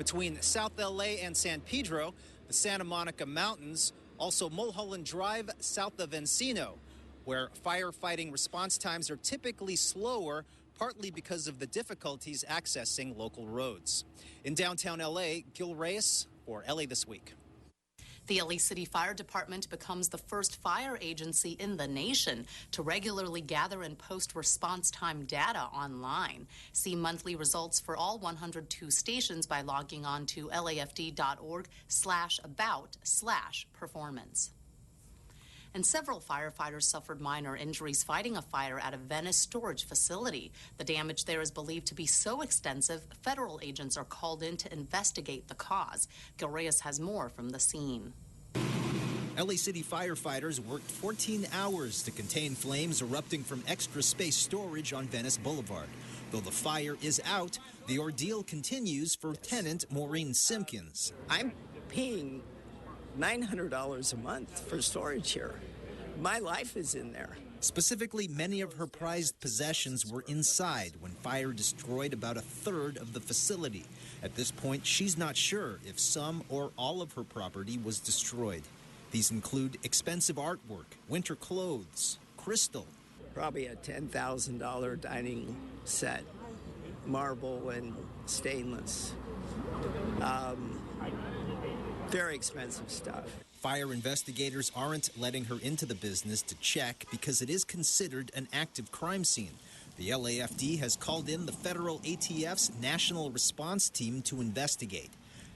Between South LA and San Pedro, the Santa Monica Mountains, also Mulholland Drive south of Encino, where firefighting response times are typically slower, partly because of the difficulties accessing local roads. In downtown LA, Gil Reyes for LA This Week. The LA City Fire Department becomes the first fire agency in the nation to regularly gather and post response time data online. See monthly results for all 102 stations by logging on to lafd.org/about/performance. And several firefighters suffered minor injuries fighting a fire at a Venice storage facility. The damage there is believed to be so extensive, federal agents are called in to investigate the cause. Gil Reyes has more from the scene. LA City firefighters worked 14 hours to contain flames erupting from Extra Space storage on Venice Boulevard. Though the fire is out, the ordeal continues for tenant Maureen Simpkins. I'm paying $900 a month for storage here. My life is in there. Specifically, many of her prized possessions were inside when fire destroyed about a third of the facility. At this point, she's not sure if some or all of her property was destroyed. These include expensive artwork, winter clothes, crystal. Probably a $10,000 dining set, marble and stainless. Very expensive stuff. Fire investigators aren't letting her into the business to check because it is considered an active crime scene. The LAFD has called in the federal ATF's National Response Team to investigate.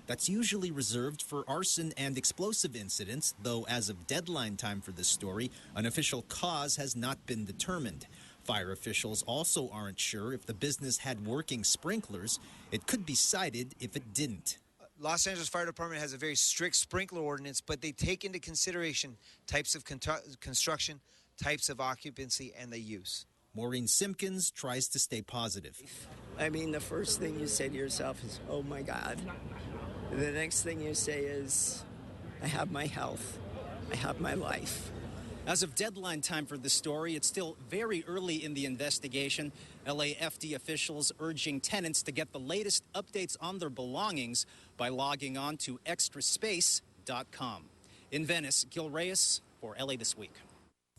That's usually reserved for arson and explosive incidents, though as of deadline time for this story, an official cause has not been determined. Fire officials also aren't sure if the business had working sprinklers. It could be cited if it didn't. Los Angeles Fire Department has a very strict sprinkler ordinance, but they take into consideration types of construction, types of occupancy, and the use. Maureen Simpkins tries to stay positive. I mean, the first thing you say to yourself is, oh my God. The next thing you say is, I have my health. I have my life. As of deadline time for this story, it's still very early in the investigation. LAFD officials urging tenants to get the latest updates on their belongings by logging on to extraspace.com. In Venice, Gil Reyes for LA This Week.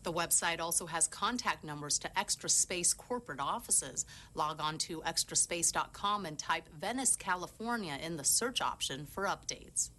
The website also has contact numbers to Extra Space corporate offices. Log on to extraspace.com and type Venice, California in the search option for updates.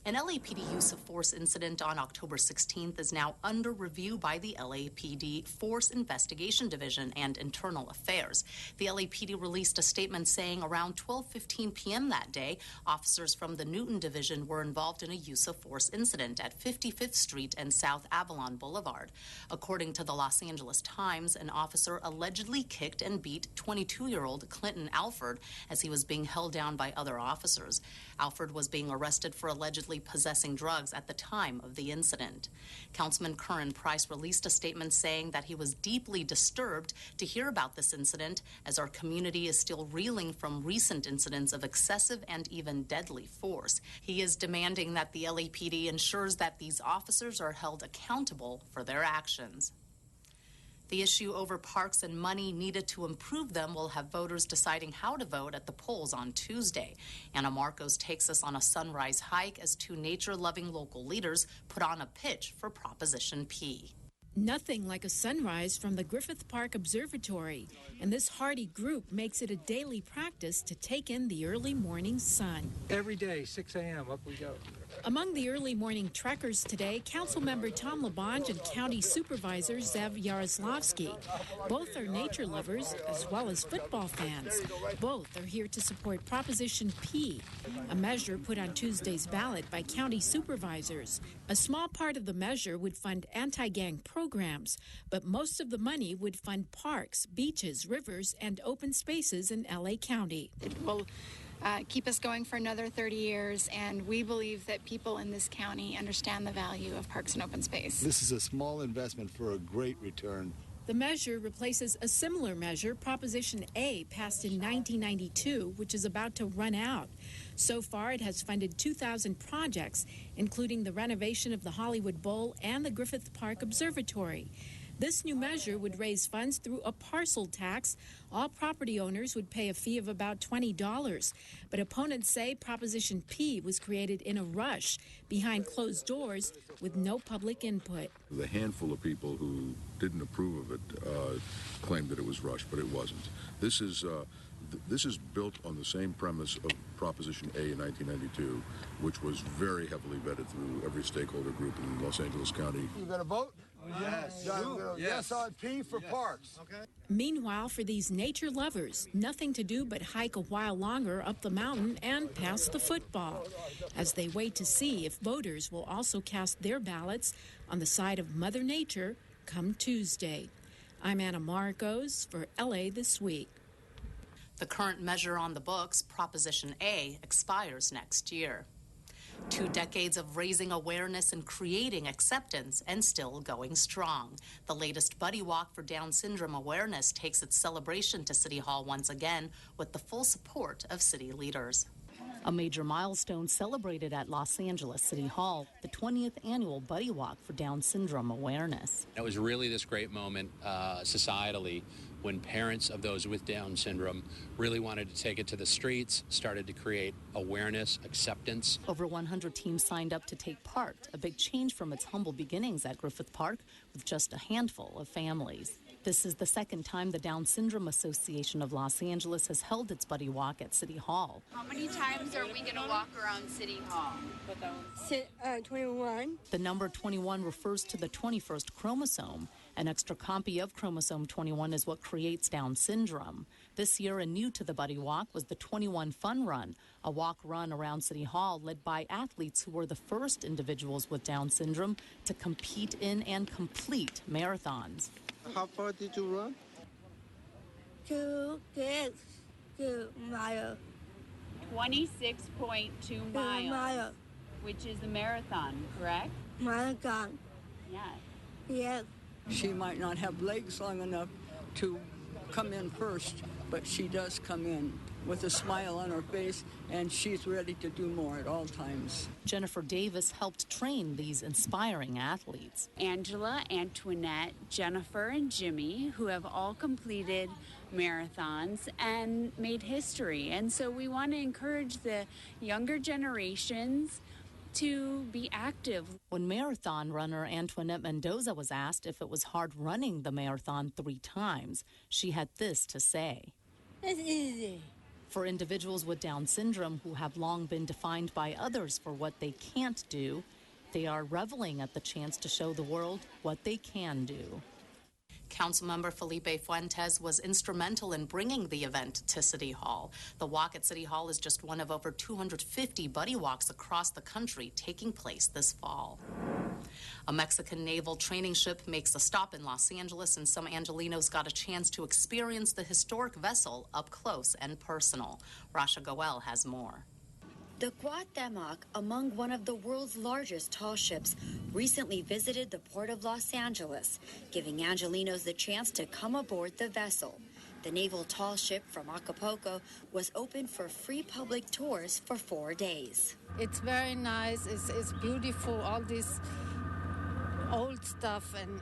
An LAPD use of force incident on October 16th is now under review by the LAPD Force Investigation Division and Internal Affairs. The LAPD released a statement saying around 12:15 p.m. that day, officers from the Newton Division were involved in a use of force incident at 55th Street and South Avalon Boulevard. According to the Los Angeles Times, an officer allegedly kicked and beat 22-year-old Clinton Alford as he was being held down by other officers. Alford was being arrested for allegedly possessing drugs at the time of the incident. Councilman Curran Price released a statement saying that he was deeply disturbed to hear about this incident as our community is still reeling from recent incidents of excessive and even deadly force. He is demanding that the LAPD ensures that these officers are held accountable for their actions. The issue over parks and money needed to improve them will have voters deciding how to vote at the polls on Tuesday. Anna Marcos takes us on a sunrise hike as two nature-loving local leaders put on a pitch for Proposition P. Nothing like a sunrise from the Griffith Park Observatory, and this hardy group makes it a daily practice to take in the early morning sun. Every day, 6 a.m., up we go. Among the early morning trekkers today, Councilmember Tom LaBonge and County Supervisor Zev Yaroslavsky. Both are nature lovers as well as football fans. Both are here to support Proposition P, a measure put on Tuesday's ballot by county supervisors. A small part of the measure would fund anti-gang programs, but most of the money would fund parks, beaches, rivers, and open spaces in LA County. It will keep us going for another 30 years, and we believe that people in this county understand the value of parks and open space. This is a small investment for a great return. The measure replaces a similar measure, Proposition A, passed in 1992, which is about to run out. So far, it has funded 2,000 projects, including the renovation of the Hollywood Bowl and the Griffith Park Observatory. This new measure would raise funds through a parcel tax. All property owners would pay a fee of about $20. But opponents say Proposition P was created in a rush, behind closed doors, with no public input. The handful of people who didn't approve of it claimed that it was rushed, but it wasn't. This is built on the same premise of Proposition A in 1992, which was very heavily vetted through every stakeholder group in Los Angeles County. You going to vote? Yes. Yes on P for parks. Okay. Meanwhile, for these nature lovers, nothing to do but hike a while longer up the mountain and pass the football, as they wait to see if voters will also cast their ballots on the side of Mother Nature come Tuesday. I'm Anna Marcos for LA This Week. The current measure on the books, Proposition A, expires next year. 2 decades of raising awareness and creating acceptance, and still going strong. The latest Buddy Walk for Down Syndrome Awareness takes its celebration to City Hall once again with the full support of city leaders. A major milestone celebrated at Los Angeles City Hall, the 20th annual Buddy Walk for Down Syndrome Awareness. It was really this great moment societally when parents of those with Down syndrome really wanted to take it to the streets, started to create awareness, acceptance. Over 100 teams signed up to take part, a big change from its humble beginnings at Griffith Park with just a handful of families. This is the second time the Down Syndrome Association of Los Angeles has held its Buddy Walk at City Hall. How many times are we going to walk around City Hall? 21. The number 21 refers to the 21st chromosome. An extra copy of chromosome 21 is what creates Down syndrome. This year, and new to the Buddy Walk, was the 21 Fun Run, a walk-run around City Hall led by athletes who were the first individuals with Down syndrome to compete in and complete marathons. How far did you run? 2 miles. 26.2 miles, which is a marathon, correct? Marathon. Yes. Yes. She might not have legs long enough to come in first, but she does come in with a smile on her face, and she's ready to do more at all times. Jennifer Davis helped train these inspiring athletes. Angela, Antoinette, Jennifer, and Jimmy, who have all completed marathons and made history. And so we want to encourage the younger generations to be active. When marathon runner Antoinette Mendoza was asked if it was hard running the marathon 3 times, she had this to say. It's easy. For individuals with Down syndrome who have long been defined by others for what they can't do, they are reveling at the chance to show the world what they can do. Councilmember Felipe Fuentes was instrumental in bringing the event to City Hall. The walk at City Hall is just one of over 250 Buddy Walks across the country taking place this fall. A Mexican naval training ship makes a stop in Los Angeles, and some Angelinos got a chance to experience the historic vessel up close and personal. Rasha Goel has more. The Cuauhtémoc, among one of the world's largest tall ships, recently visited the port of Los Angeles, giving Angelinos the chance to come aboard the vessel. The naval tall ship from Acapulco was open for free public tours for 4 days. It's very nice. It's beautiful, all this old stuff, and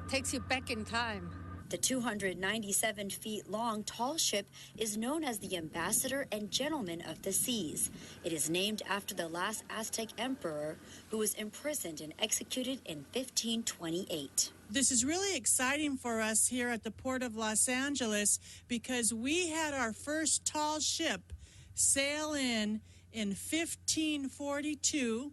takes you back in time. The 297 feet long tall ship is known as the Ambassador and Gentleman of the Seas. It is named after the last Aztec emperor who was imprisoned and executed in 1528. This is really exciting for us here at the Port of Los Angeles because we had our first tall ship sail in 1542.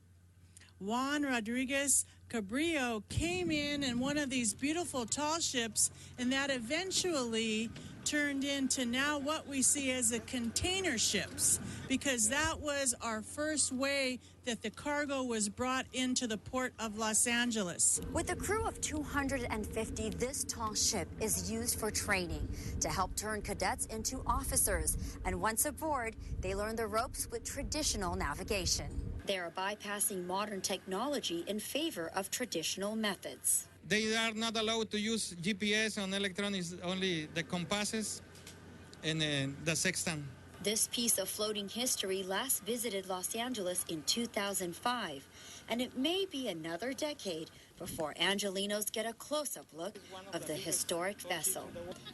Juan Rodriguez Cabrillo came in one of these beautiful tall ships, and that eventually turned into now what we see as the container ships, because that was our first way that the cargo was brought into the Port of Los Angeles. With a crew of 250, this tall ship is used for training to help turn cadets into officers. And once aboard, they learn the ropes with traditional navigation. They are bypassing modern technology in favor of traditional methods. They are not allowed to use GPS on electronics, only the compasses and the sextant. This piece of floating history last visited Los Angeles in 2005, and it may be another decade before Angelenos get a close-up look of the historic vessel.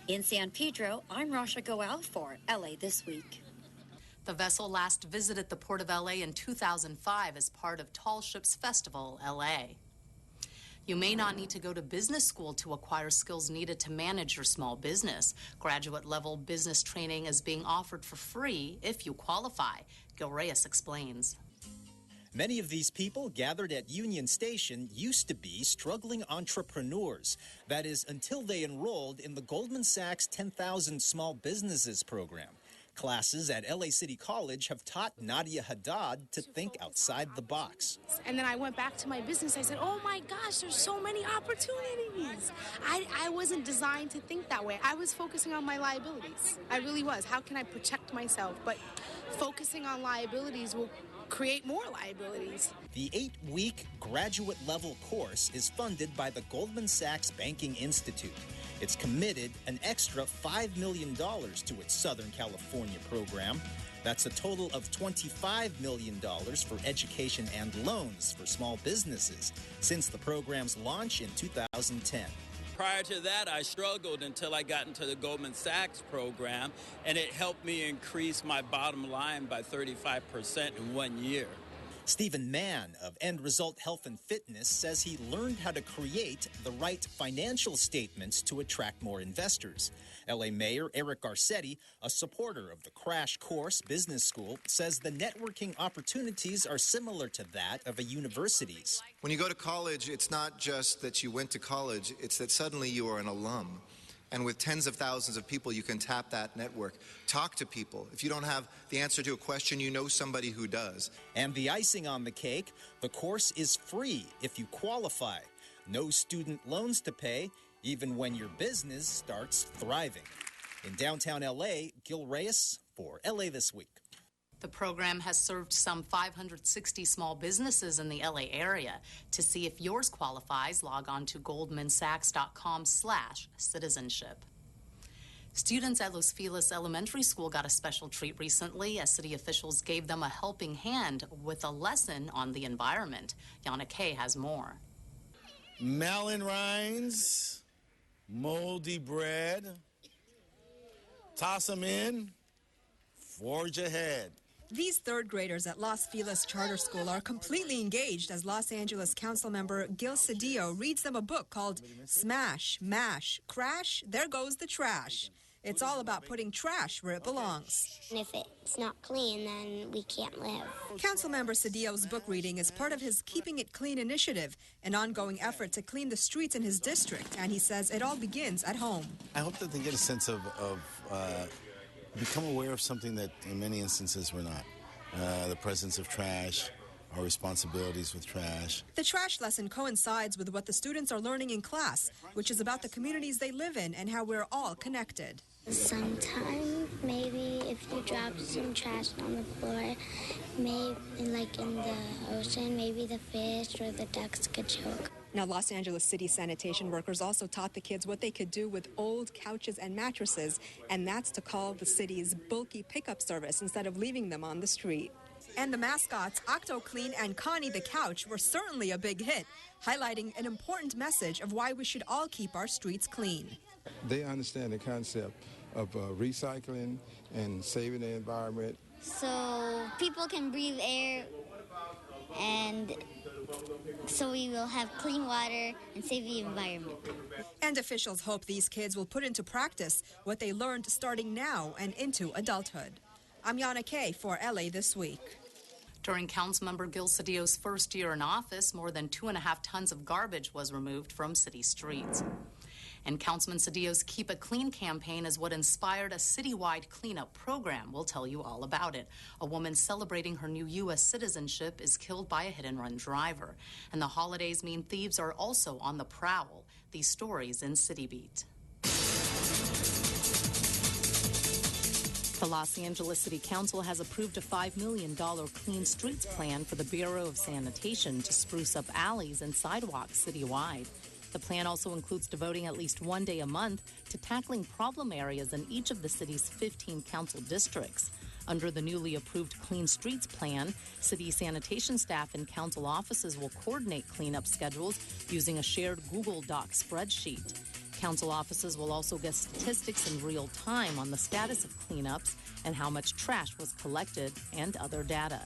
In San Pedro, I'm Rasha Goal for LA This Week. The vessel last visited the Port of LA in 2005 as part of Tall Ships Festival, LA. You may not need to go to business school to acquire skills needed to manage your small business. Graduate-level business training is being offered for free if you qualify. Gil Reyes explains. Many of these people gathered at Union Station used to be struggling entrepreneurs. That is, until they enrolled in the Goldman Sachs 10,000 Small Businesses program. Classes at LA City College have taught Nadia Haddad to think outside the box. And then I went back to my business. I said, oh my gosh, there's so many opportunities. I wasn't designed to think that way. I was focusing on my liabilities. I really was. How can I protect myself? But focusing on liabilities will create more liabilities. The 8-week graduate-level course is funded by the Goldman Sachs Banking Institute. It's committed an extra $5 million to its Southern California program. That's a total of $25 million for education and loans for small businesses since the program's launch in 2010. Prior to that, I struggled until I got into the Goldman Sachs program, and it helped me increase my bottom line by 35% in 1 year. Stephen Mann of End Result Health and Fitness says he learned how to create the right financial statements to attract more investors. LA Mayor Eric Garcetti, a supporter of the Crash Course Business School, says the networking opportunities are similar to that of a university's. When you go to college, it's not just that you went to college, it's that suddenly you are an alum. And with tens of thousands of people, you can tap that network. Talk to people. If you don't have the answer to a question, you know somebody who does. And the icing on the cake, the course is free if you qualify. No student loans to pay, even when your business starts thriving. In downtown LA, Gil Reyes for LA This Week. The program has served some 560 small businesses in the LA area. To see if yours qualifies, log on to goldmansachs.com/citizenship. Students at Los Feliz Elementary School got a special treat recently as city officials gave them a helping hand with a lesson on the environment. Yana Kay has more. Melon rinds, moldy bread, toss them in, forge ahead. These third graders at Los Feliz Charter School are completely engaged as Los Angeles Council member Gil Cedillo reads them a book called Smash, Mash, Crash, There Goes the Trash. It's all about putting trash where it belongs. And if it's not clean, then we can't live. Councilmember Cedillo's book reading is part of his Keeping It Clean initiative, an ongoing effort to clean the streets in his district, and he says it all begins at home. I hope that they get a sense of become aware of something that in many instances we're not. The presence of trash, our responsibilities with trash. The trash lesson coincides with what the students are learning in class, which is about the communities they live in and how we're all connected. Sometimes, maybe if you drop some trash on the floor, maybe like in the ocean, maybe the fish or the ducks could choke. Now, Los Angeles City sanitation workers also taught the kids what they could do with old couches and mattresses, and that's to call the city's bulky pickup service instead of leaving them on the street. And the mascots, OctoClean and Connie the Couch, were certainly a big hit, highlighting an important message of why we should all keep our streets clean. They understand the concept of recycling and saving the environment. So people can breathe air, and so we will have clean water and save the environment. And officials hope these kids will put into practice what they learned starting now and into adulthood. I'm Yana Kay for LA This Week. During Councilmember Gil Cedillo's first year in office, more than 2.5 tons of garbage was removed from city streets. And Councilman Cedillo's Keep It Clean campaign is what inspired a citywide cleanup program. We'll tell you all about it. A woman celebrating her new U.S. citizenship is killed by a hit-and-run driver. And the holidays mean thieves are also on the prowl. These stories in City Beat. The Los Angeles City Council has approved a $5 million Clean Streets plan for the Bureau of Sanitation to spruce up alleys and sidewalks citywide. The plan also includes devoting at least one day a month to tackling problem areas in each of the city's 15 council districts. Under the newly approved Clean Streets plan, city sanitation staff and council offices will coordinate cleanup schedules using a shared Google Doc spreadsheet. Council offices will also get statistics in real time on the status of cleanups and how much trash was collected and other data.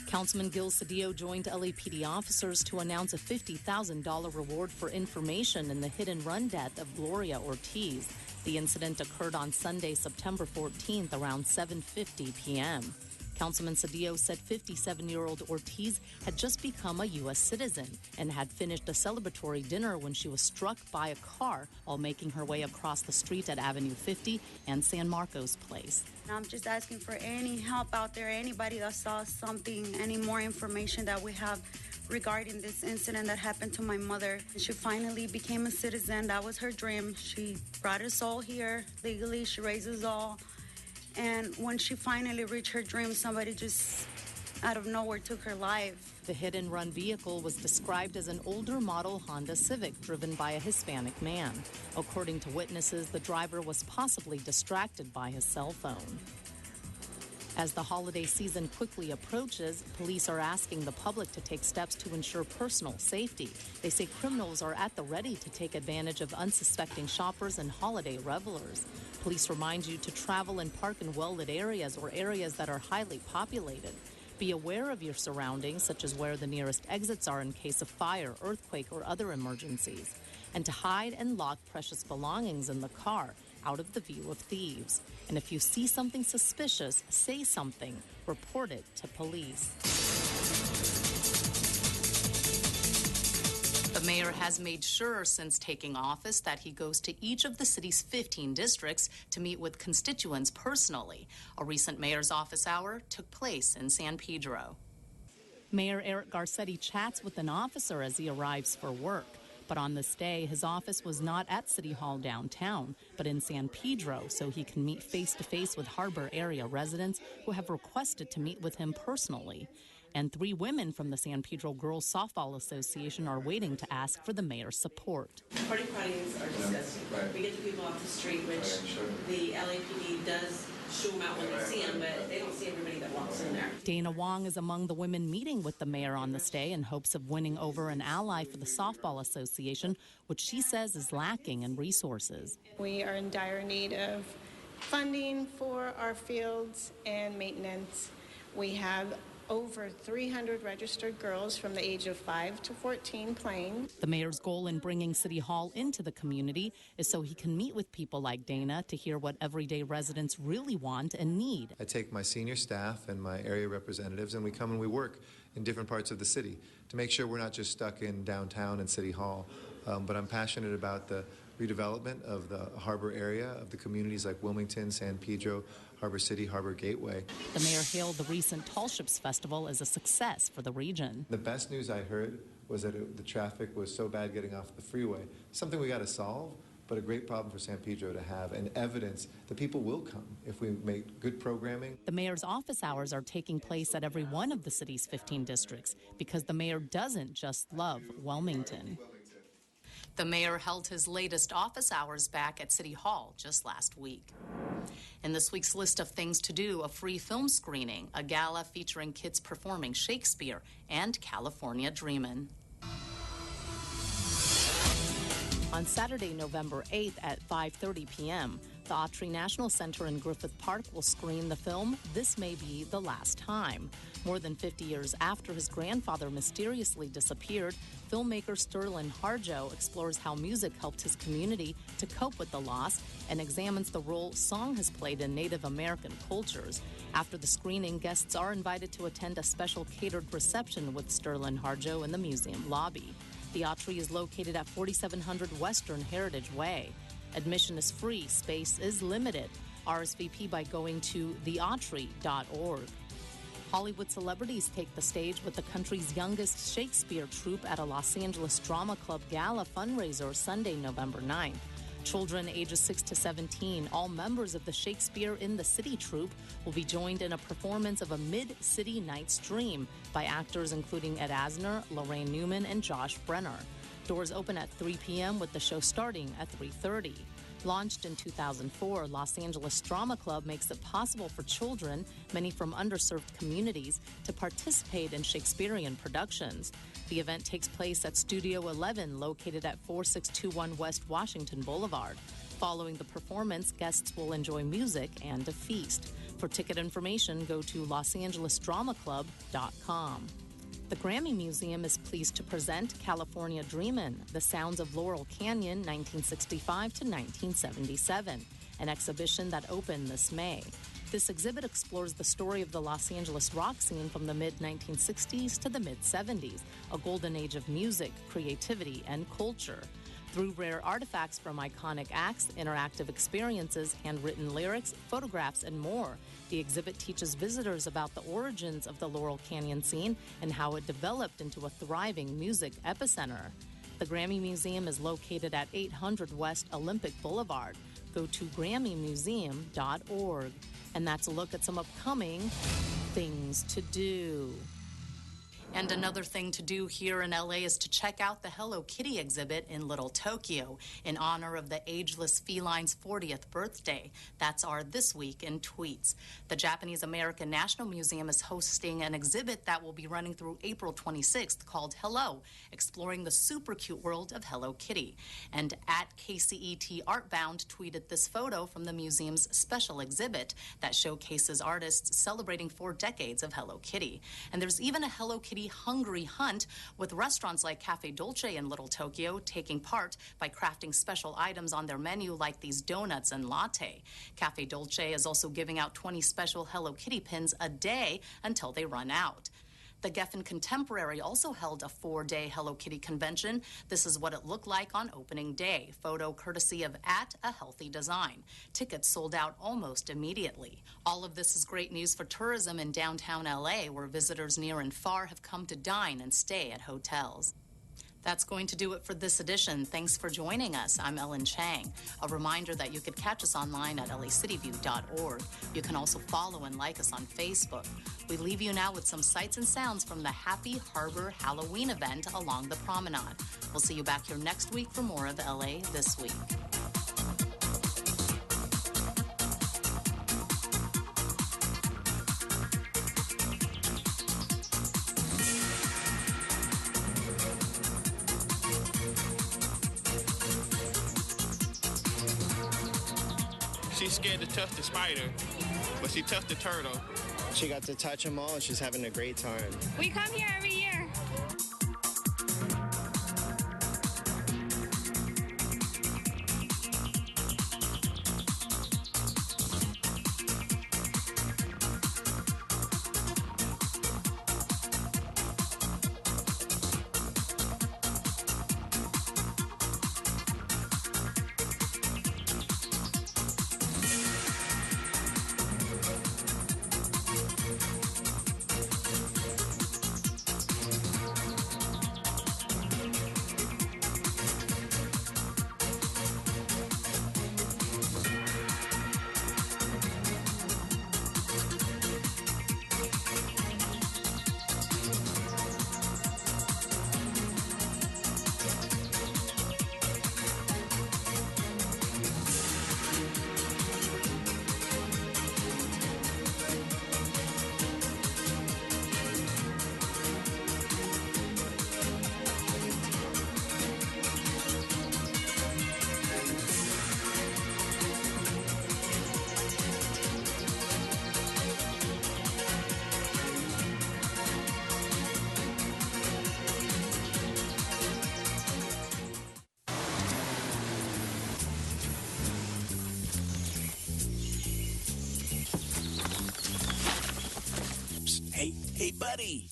Councilman Gil Cedillo joined LAPD officers to announce a $50,000 reward for information in the hit-and-run death of Gloria Ortiz. The incident occurred on Sunday, September 14th, around 7:50 p.m. Councilman Cedillo said 57-year-old Ortiz had just become a U.S. citizen and had finished a celebratory dinner when she was struck by a car while making her way across the street at Avenue 50 and San Marcos Place. I'm just asking for any help out there, anybody that saw something, any more information that we have regarding this incident that happened to my mother. She finally became a citizen. That was her dream. She brought us all here legally. She raised us all. And when she finally reached her dream, somebody just out of nowhere took her life. The hit-and-run vehicle was described as an older model Honda Civic driven by a Hispanic man. According to witnesses, the driver was possibly distracted by his cell phone. As the holiday season quickly approaches, police are asking the public to take steps to ensure personal safety. They say criminals are at the ready to take advantage of unsuspecting shoppers and holiday revelers. Police remind you to travel and park in well-lit areas or areas that are highly populated. Be aware of your surroundings, such as where the nearest exits are in case of fire, earthquake, or other emergencies. And to hide and lock precious belongings in the car, out of the view of thieves. And if you see something suspicious, say something. Report it to police. The mayor has made sure since taking office that he goes to each of the city's 15 districts to meet with constituents personally. A recent mayor's office hour took place in San Pedro. Mayor Eric Garcetti chats with an officer as he arrives for work. But on this day, his office was not at City Hall downtown, but in San Pedro, so he can meet face-to-face with Harbor area residents who have requested to meet with him personally. And 3 women from the San Pedro Girls Softball Association are waiting to ask for the mayor's support. Porta potties are disgusting. Right. We get the people off the street, which the LAPD does shoo them out when they see them, but they don't see everybody that walks in there. Dana Wong is among the women meeting with the mayor on this day in hopes of winning over an ally for the Softball Association, which she says is lacking in resources. We are in dire need of funding for our fields and maintenance. We have over 300 registered girls from the age of 5 to 14 playing. The mayor's goal in bringing City Hall into the community is so he can meet with people like Dana to hear what everyday residents really want and need. I take my senior staff and my area representatives and we come and we work in different parts of the city to make sure we're not just stuck in downtown and City Hall, but I'm passionate about the redevelopment of the harbor area, of the communities like Wilmington, San Pedro, Harbor City, Harbor Gateway. The mayor hailed the recent Tall Ships Festival as a success for the region. The best news I heard was that the traffic was so bad getting off the freeway. Something we got to solve, but a great problem for San Pedro to have, and evidence that people will come if we make good programming. The mayor's office hours are taking place at every one of the city's 15 districts because the mayor doesn't just love Wilmington. The mayor held his latest office hours back at City Hall just last week. In this week's list of things to do, a free film screening, a gala featuring kids performing Shakespeare, and California Dreamin'. On Saturday, November 8th at 5:30 p.m., the Autry National Center in Griffith Park will screen the film This May Be the Last Time. More than 50 years after his grandfather mysteriously disappeared, filmmaker Sterling Harjo explores how music helped his community to cope with the loss and examines the role song has played in Native American cultures. After the screening, guests are invited to attend a special catered reception with Sterling Harjo in the museum lobby. The Autry is located at 4700 Western Heritage Way. Admission is free. Space is limited. RSVP by going to theautry.org. Hollywood celebrities take the stage with the country's youngest Shakespeare troupe at a Los Angeles Drama Club Gala fundraiser Sunday, November 9th. Children ages 6 to 17, all members of the Shakespeare in the City troupe, will be joined in a performance of A Mid-City Night's Dream by actors including Ed Asner, Lorraine Newman, and Josh Brenner. Doors open at 3 p.m. with the show starting at 3:30. Launched in 2004, Los Angeles Drama Club makes it possible for children, many from underserved communities, to participate in Shakespearean productions. The event takes place at Studio 11, located at 4621 West Washington Boulevard. Following the performance, guests will enjoy music and a feast. For ticket information, go to losangelesdramaclub.com. The Grammy Museum is pleased to present California Dreamin', The Sounds of Laurel Canyon, 1965 to 1977, an exhibition that opened this May. This exhibit explores the story of the Los Angeles rock scene from the mid-1960s to the mid-70s, a golden age of music, creativity, and culture. Through rare artifacts from iconic acts, interactive experiences, handwritten lyrics, photographs, and more, the exhibit teaches visitors about the origins of the Laurel Canyon scene and how it developed into a thriving music epicenter. The Grammy Museum is located at 800 West Olympic Boulevard. Go to GrammyMuseum.org. And that's a look at some upcoming things to do. And another thing to do here in LA is to check out the Hello Kitty exhibit in Little Tokyo in honor of the ageless feline's 40th birthday. That's our This Week in Tweets. The Japanese American National Museum is hosting an exhibit that will be running through April 26th called Hello, exploring the super cute world of Hello Kitty. And at KCET Artbound tweeted this photo from the museum's special exhibit that showcases artists celebrating 4 decades of Hello Kitty. And there's even a Hello Kitty Hungry Hunt, with restaurants like Cafe Dolce in Little Tokyo taking part by crafting special items on their menu like these donuts and latte. Cafe Dolce is also giving out 20 special Hello Kitty pins a day until they run out. The Geffen Contemporary also held a 4-day Hello Kitty convention. This is what it looked like on opening day. Photo courtesy of @AHealthyDesign. Tickets sold out almost immediately. All of this is great news for tourism in downtown LA, where visitors near and far have come to dine and stay at hotels. That's going to do it for this edition. Thanks for joining us. I'm Ellen Chang. A reminder that you could catch us online at lacityview.org. You can also follow and like us on Facebook. We leave you now with some sights and sounds from the Happy Harbor Halloween event along the promenade. We'll see you back here next week for more of LA This Week. She's scared to touch the spider, but she touched the turtle. She got to touch them all, and she's having a great time. We come here every year. Hey, buddy.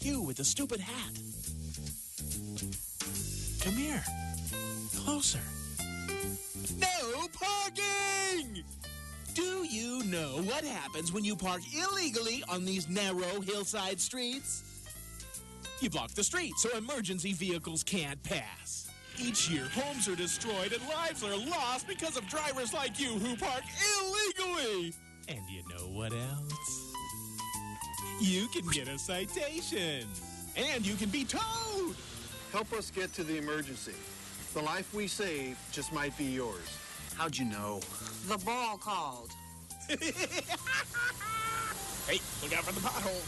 You with the stupid hat. Come here. Closer. No parking! Do you know what happens when you park illegally on these narrow hillside streets? You block the street so emergency vehicles can't pass. Each year, homes are destroyed and lives are lost because of drivers like you who park illegally. And you know what else? You can get a citation. And you can be towed. Help us get to the emergency. The life we save just might be yours. How'd you know? The ball called. Hey, look out for the pothole.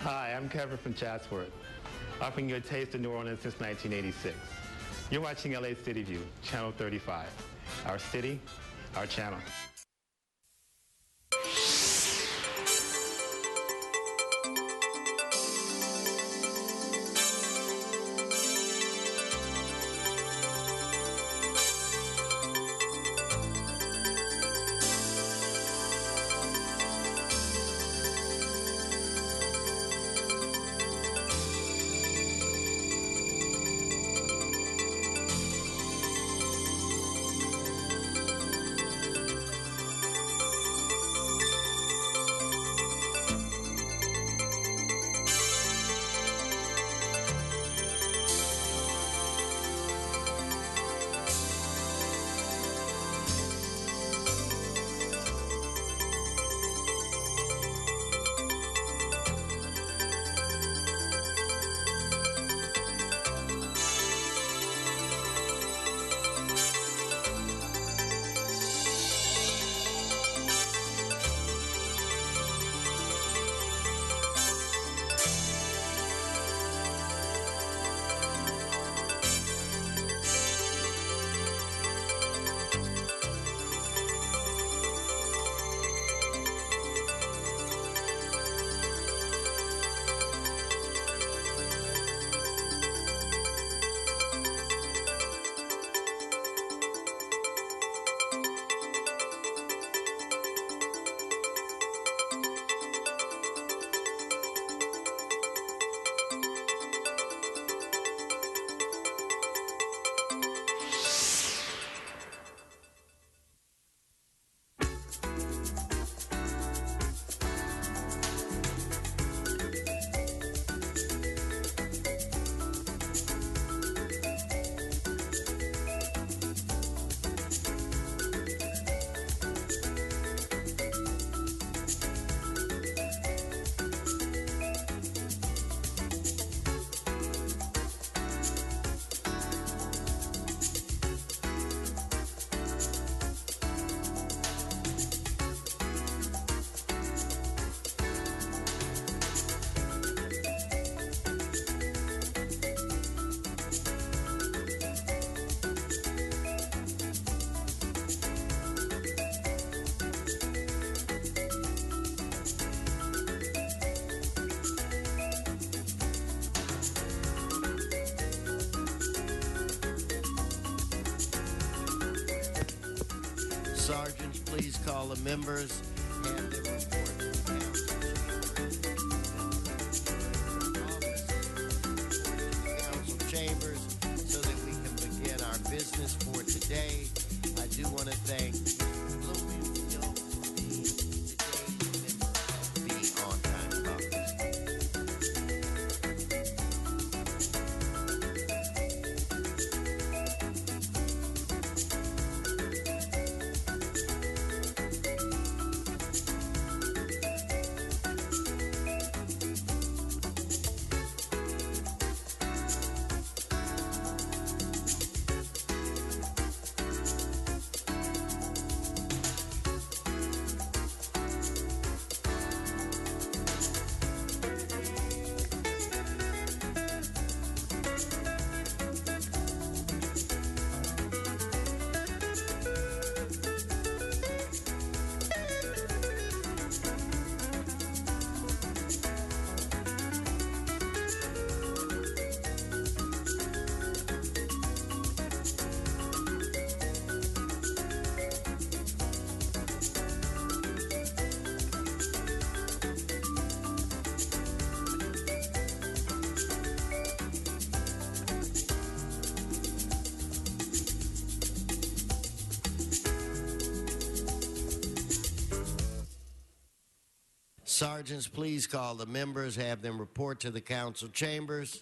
Hi, I'm Kevin from Chatsworth, offering you a taste of New Orleans since 1986. You're watching LA City View, Channel 35. Our city, our channel. Sergeants, please call the members and their report to the council chambers so that we can begin our business for today. I do want to thank Bloomfield for being today, be on time about this. Sergeants, please call the members, have them report to the council chambers.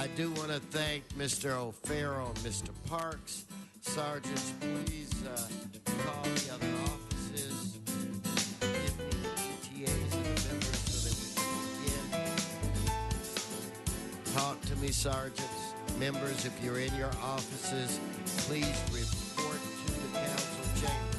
I do want to thank Mr. O'Farrell and Mr. Parks. Sergeants, please call the other offices. Give me the ETAs and the members so that we can begin. Talk to me, sergeants. Members, if you're in your offices, please report to the council chamber.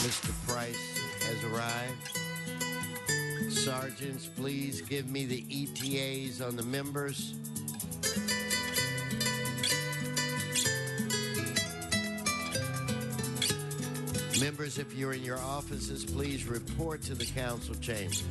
Mr. Price has arrived. Sergeants, please give me the ETAs on the members. Members, if you're in your offices, please report to the council chambers.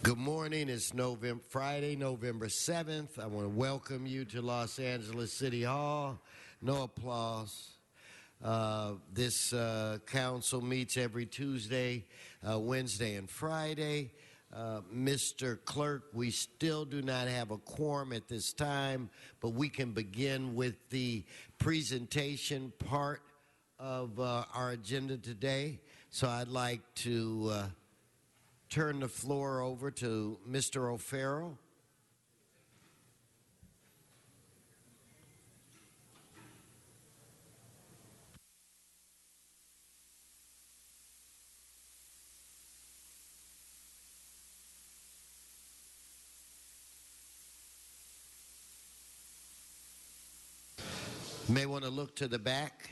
Good morning. It's Friday, November 7th. I want to welcome you to Los Angeles City Hall. No applause. This council meets every Tuesday, Wednesday, and Friday. Mr. Clerk, we still do not have a quorum at this time, but we can begin with the presentation part of our agenda today. So I'd like to turn the floor over to Mr. O'Farrell. You may want to look to the back.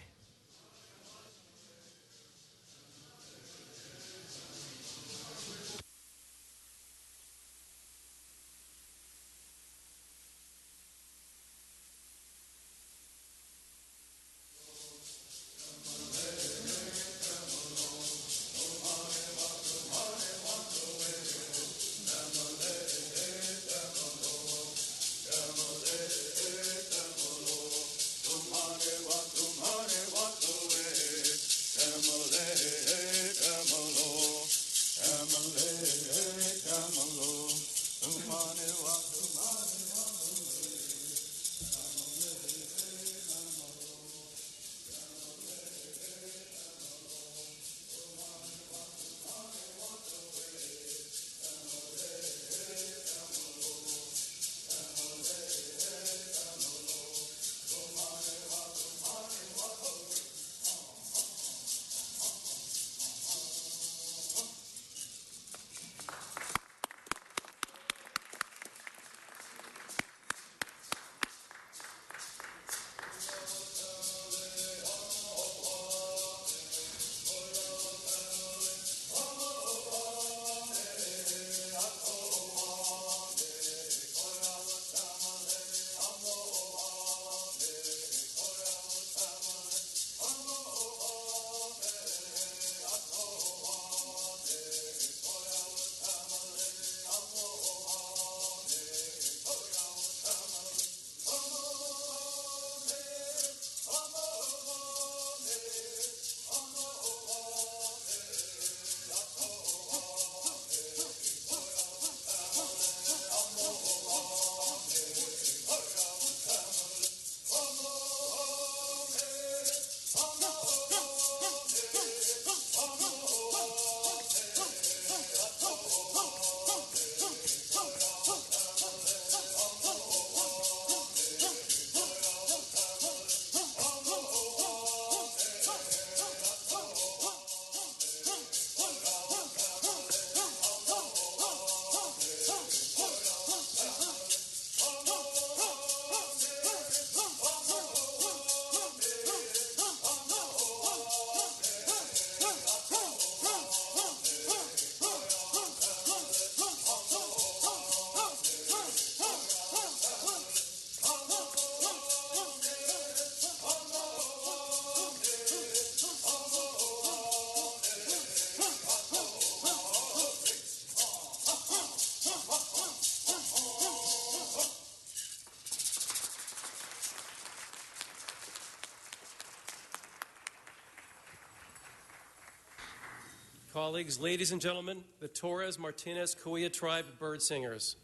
Colleagues, ladies and gentlemen, the Torres Martinez Cahuilla Tribe Bird Singers.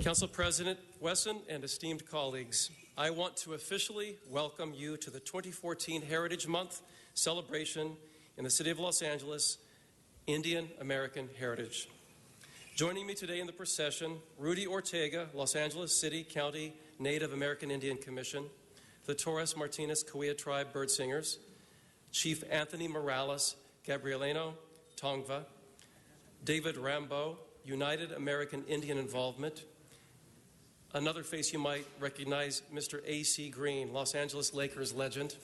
Council President Wesson and esteemed colleagues, I want to officially welcome you to the 2014 Heritage Month celebration in the City of Los Angeles, Indian American Heritage. Joining me today in the procession, Rudy Ortega, Los Angeles City County Native American Indian Commission, the Torres Martinez Cahuilla Tribe Bird Singers, Chief Anthony Morales, Gabrielino Tongva, David Rambo, United American Indian Involvement. Another face you might recognize, Mr. A.C. Green, Los Angeles Lakers legend.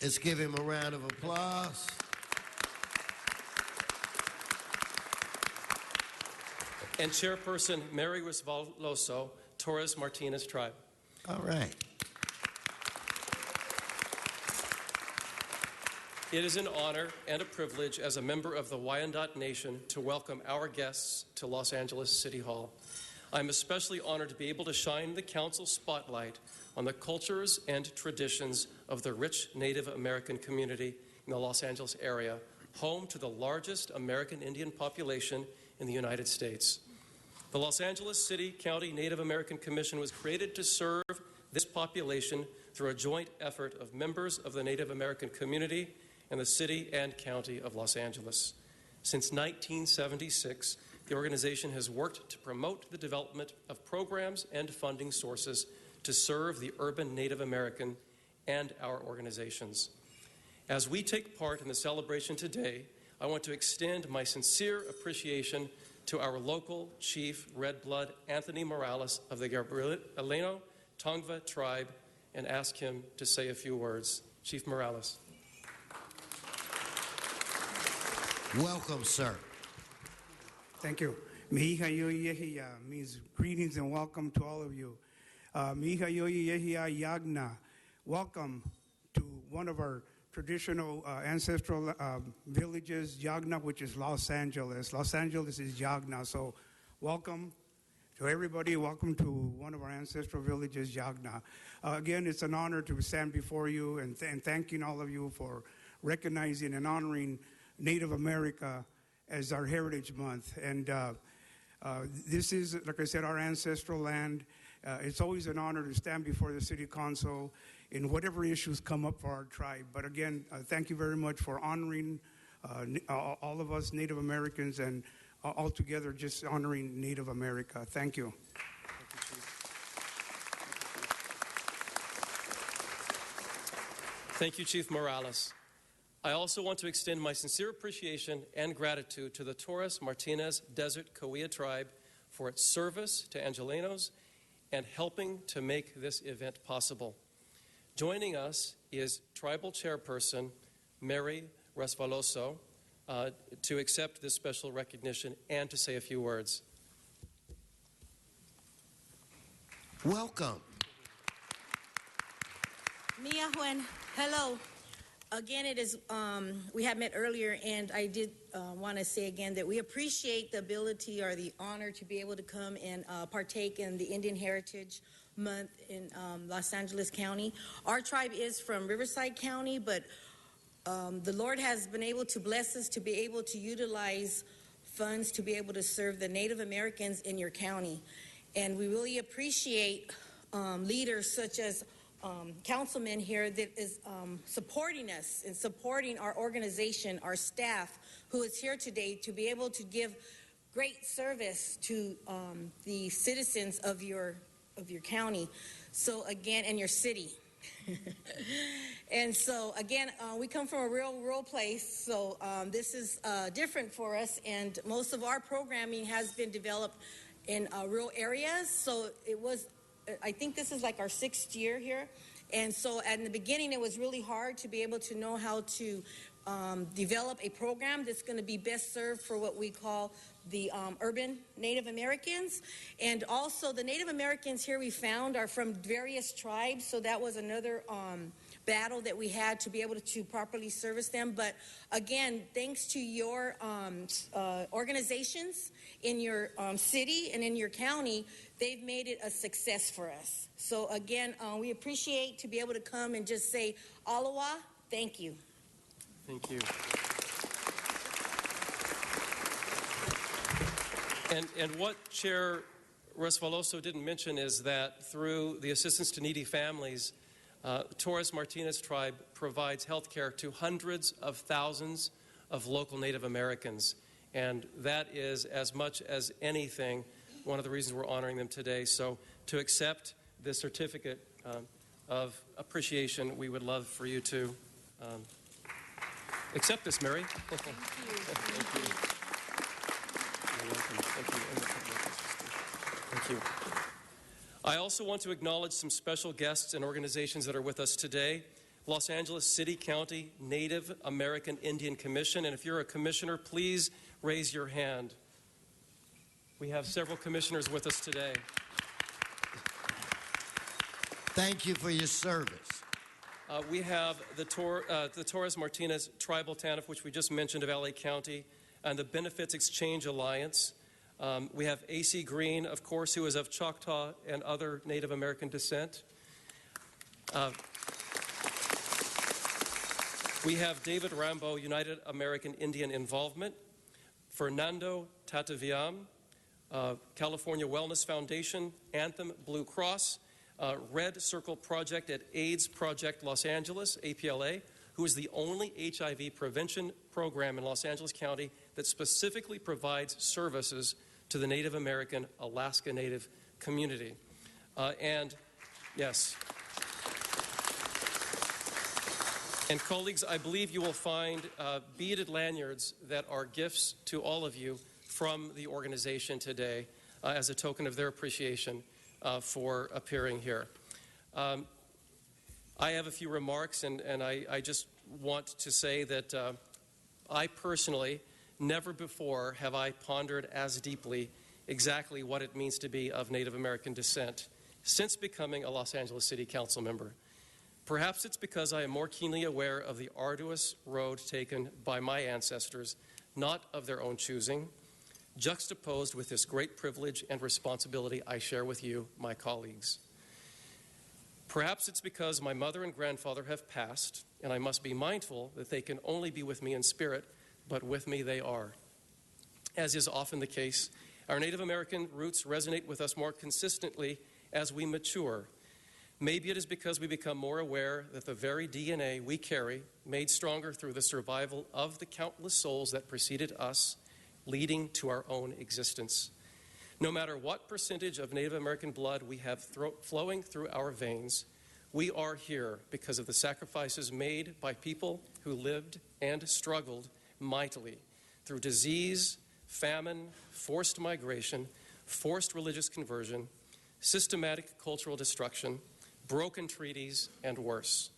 Let's give him a round of applause. And Chairperson Mary Resvaloso, Torres Martinez Tribe. All right. It is an honor and a privilege as a member of the Wyandot Nation to welcome our guests to Los Angeles City Hall. I'm especially honored to be able to shine the Council spotlight on the cultures and traditions of the rich Native American community in the Los Angeles area, home to the largest American Indian population in the United States. The Los Angeles City County Native American Commission was created to serve this population through a joint effort of members of the Native American community and the City and County of Los Angeles. Since 1976, the organization has worked to promote the development of programs and funding sources to serve the urban Native American and our organizations. As we take part in the celebration today, I want to extend my sincere appreciation to our local Chief Red Blood, Anthony Morales of the Gabrielino Tongva tribe, and ask him to say a few words. Chief Morales. Welcome, sir. Thank you. Mihiha Yoyi Yehia means greetings and welcome to all of you. Mihiha Yoyi Yehia Yagna, welcome to one of our traditional ancestral villages, Yagna, which is Los Angeles. Los Angeles is Yagna, so welcome to everybody. Welcome to one of our ancestral villages, Yagna. Again, it's an honor to stand before you and thanking all of you for recognizing and honoring Native America as our Heritage Month. And this is, like I said, our ancestral land. It's always an honor to stand before the City Council in whatever issues come up for our tribe. But again, thank you very much for honoring all of us Native Americans and altogether just honoring Native America. Thank you. Thank you, Chief Morales. I also want to extend my sincere appreciation and gratitude to the Torres Martinez Desert Cahuilla tribe for its service to Angelenos and helping to make this event possible. Joining us is Tribal Chairperson Mary Resvaloso to accept this special recognition and to say a few words. Welcome. Mia Huen, hello. Again, it is, we had met earlier, and I did want to say again that we appreciate the ability or the honor to be able to come and partake in the Indian Heritage Month in Los Angeles County. Our tribe is from Riverside County, but the Lord has been able to bless us to be able to utilize funds to be able to serve the Native Americans in your county. And we really appreciate leaders such as councilman here that is supporting us and supporting our organization, our staff who is here today to be able to give great service to the citizens of your county. So again, and your city. And so again, we come from a rural place, so this is different for us, and most of our programming has been developed in rural areas. So it was, I think this is like our 6th year here. And so in the beginning, it was really hard to be able to know how to develop a program that's going to be best served for what we call the urban Native Americans. And also the Native Americans here we found are from various tribes. So that was another battle that we had to be able to properly service them. But again, thanks to your organizations in your city and in your county, they've made it a success for us. So again, we appreciate to be able to come and just say, Aloha, thank you. Thank you. And what Chair Resvaloso didn't mention is that through the Assistance to Needy Families, Torres Martinez tribe provides health care to hundreds of thousands of local Native Americans. And that is, as much as anything, one of the reasons we're honoring them today. So to accept this certificate of appreciation, we would love for you to accept this, Mary. Thank you. Thank you. You're welcome. Thank you. I also want to acknowledge some special guests and organizations that are with us today. Los Angeles City County Native American Indian Commission. And if you're a commissioner, please raise your hand. We have several commissioners with us today. Thank you for your service. We have the Torres Martinez Tribal TANF, which we just mentioned, of LA County, and the Benefits Exchange Alliance. We have A.C. Green, of course, who is of Choctaw and other Native American descent. We have David Rambo, United American Indian Involvement. Fernando Tataviam, California Wellness Foundation, Anthem Blue Cross, Red Circle Project at AIDS Project Los Angeles, APLA, who is the only HIV prevention program in Los Angeles County that specifically provides services to the Native American Alaska Native community. Yes. And colleagues, I believe you will find beaded lanyards that are gifts to all of you from the organization today as a token of their appreciation for appearing here. I have a few remarks, and I just want to say that I personally, never before have I pondered as deeply exactly what it means to be of Native American descent since becoming a Los Angeles City Council member. Perhaps it's because I am more keenly aware of the arduous road taken by my ancestors, not of their own choosing, juxtaposed with this great privilege and responsibility I share with you, my colleagues. Perhaps it's because my mother and grandfather have passed, and I must be mindful that they can only be with me in spirit, but with me they are. As is often the case, our Native American roots resonate with us more consistently as we mature. Maybe it is because we become more aware that the very DNA we carry, made stronger through the survival of the countless souls that preceded us, leading to our own existence. No matter what percentage of Native American blood we have flowing through our veins, we are here because of the sacrifices made by people who lived and struggled mightily through disease, famine, forced migration, forced religious conversion, systematic cultural destruction, broken treaties, and worse.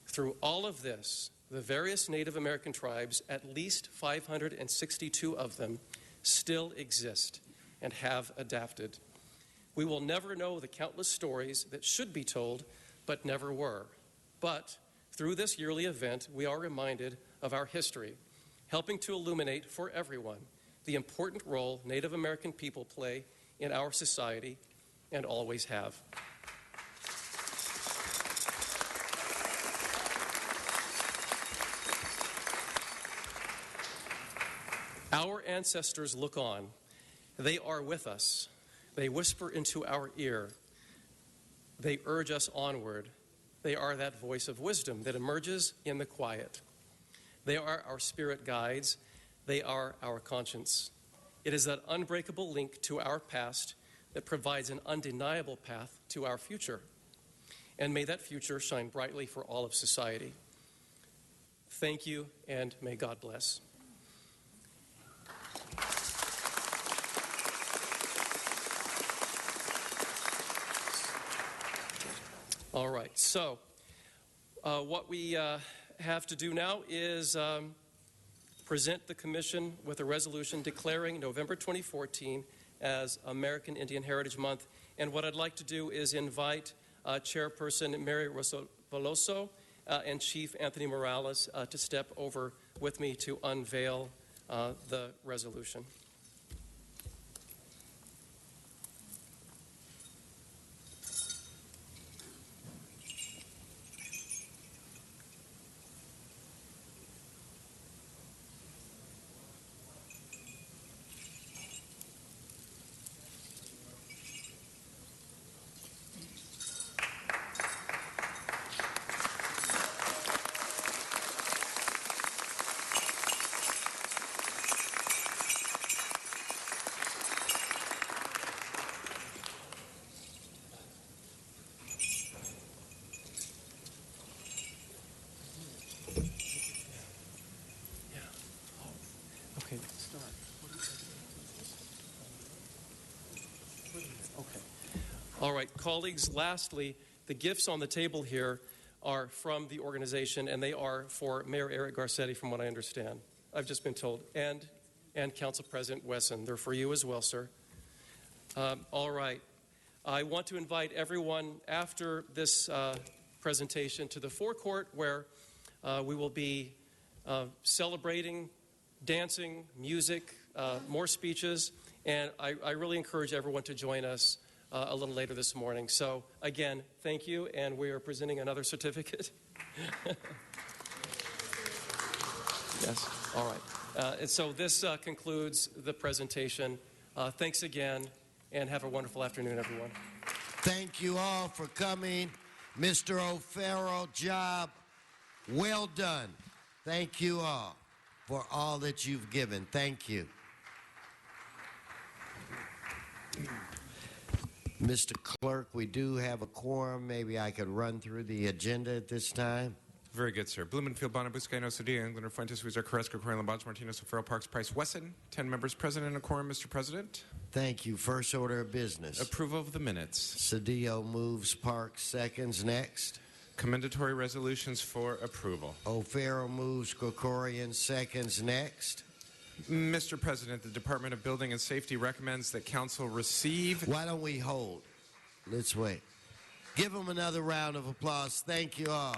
Through all of this, the various Native American tribes, at least 562 of them, still exist and have adapted. We will never know the countless stories that should be told but never were. But through this yearly event, we are reminded of our history, helping to illuminate for everyone the important role Native American people play in our society and always have. Our ancestors look on. They are with us. They whisper into our ear. They urge us onward. They are that voice of wisdom that emerges in the quiet. They are our spirit guides. They are our conscience. It is that unbreakable link to our past that provides an undeniable path to our future. And may that future shine brightly for all of society. Thank you, and may God bless. All right, so what we have to do now is present the Commission with a resolution declaring November 2014 as American Indian Heritage Month. And what I'd like to do is invite Chairperson Mary Rosso Veloso and Chief Anthony Morales to step over with me to unveil the resolution. Okay, let's start. Okay. All right, colleagues, lastly, the gifts on the table here are from the organization, and they are for Mayor Eric Garcetti, from what I understand. I've just been told, and Council President Wesson. They're for you as well, sir. All right. I want to invite everyone after this presentation to the forecourt where we will be celebrating, dancing, music, more speeches, and I really encourage everyone to join us a little later this morning. So again, thank you, and we are presenting another certificate. Yes, all right. And so this concludes the presentation. Thanks again, and have a wonderful afternoon, everyone. Thank you all for coming. Mr. O'Farrell, job well done. Thank you all for all that you've given. Thank you. Mr. Clerk, we do have a quorum. Maybe I could run through the agenda at this time. Very good, sir. Blumenfield, Bona, Buscaino, Cedillo, Englander, Fuentes, Huizar, Carrasco, Correa, Lambange, Martinez, O'Farrell, Parks, Price, Wesson. 10 members present in a quorum, Mr. President. Thank you. First order of business. Approval of the minutes. Cedillo moves, Parks seconds. Next. Commendatory resolutions for approval. O'Farrell moves, Krikorian seconds. Next. Mr. President, the Department of Building and Safety recommends that council receive... Why don't we hold? Let's wait. Give them another round of applause. Thank you all.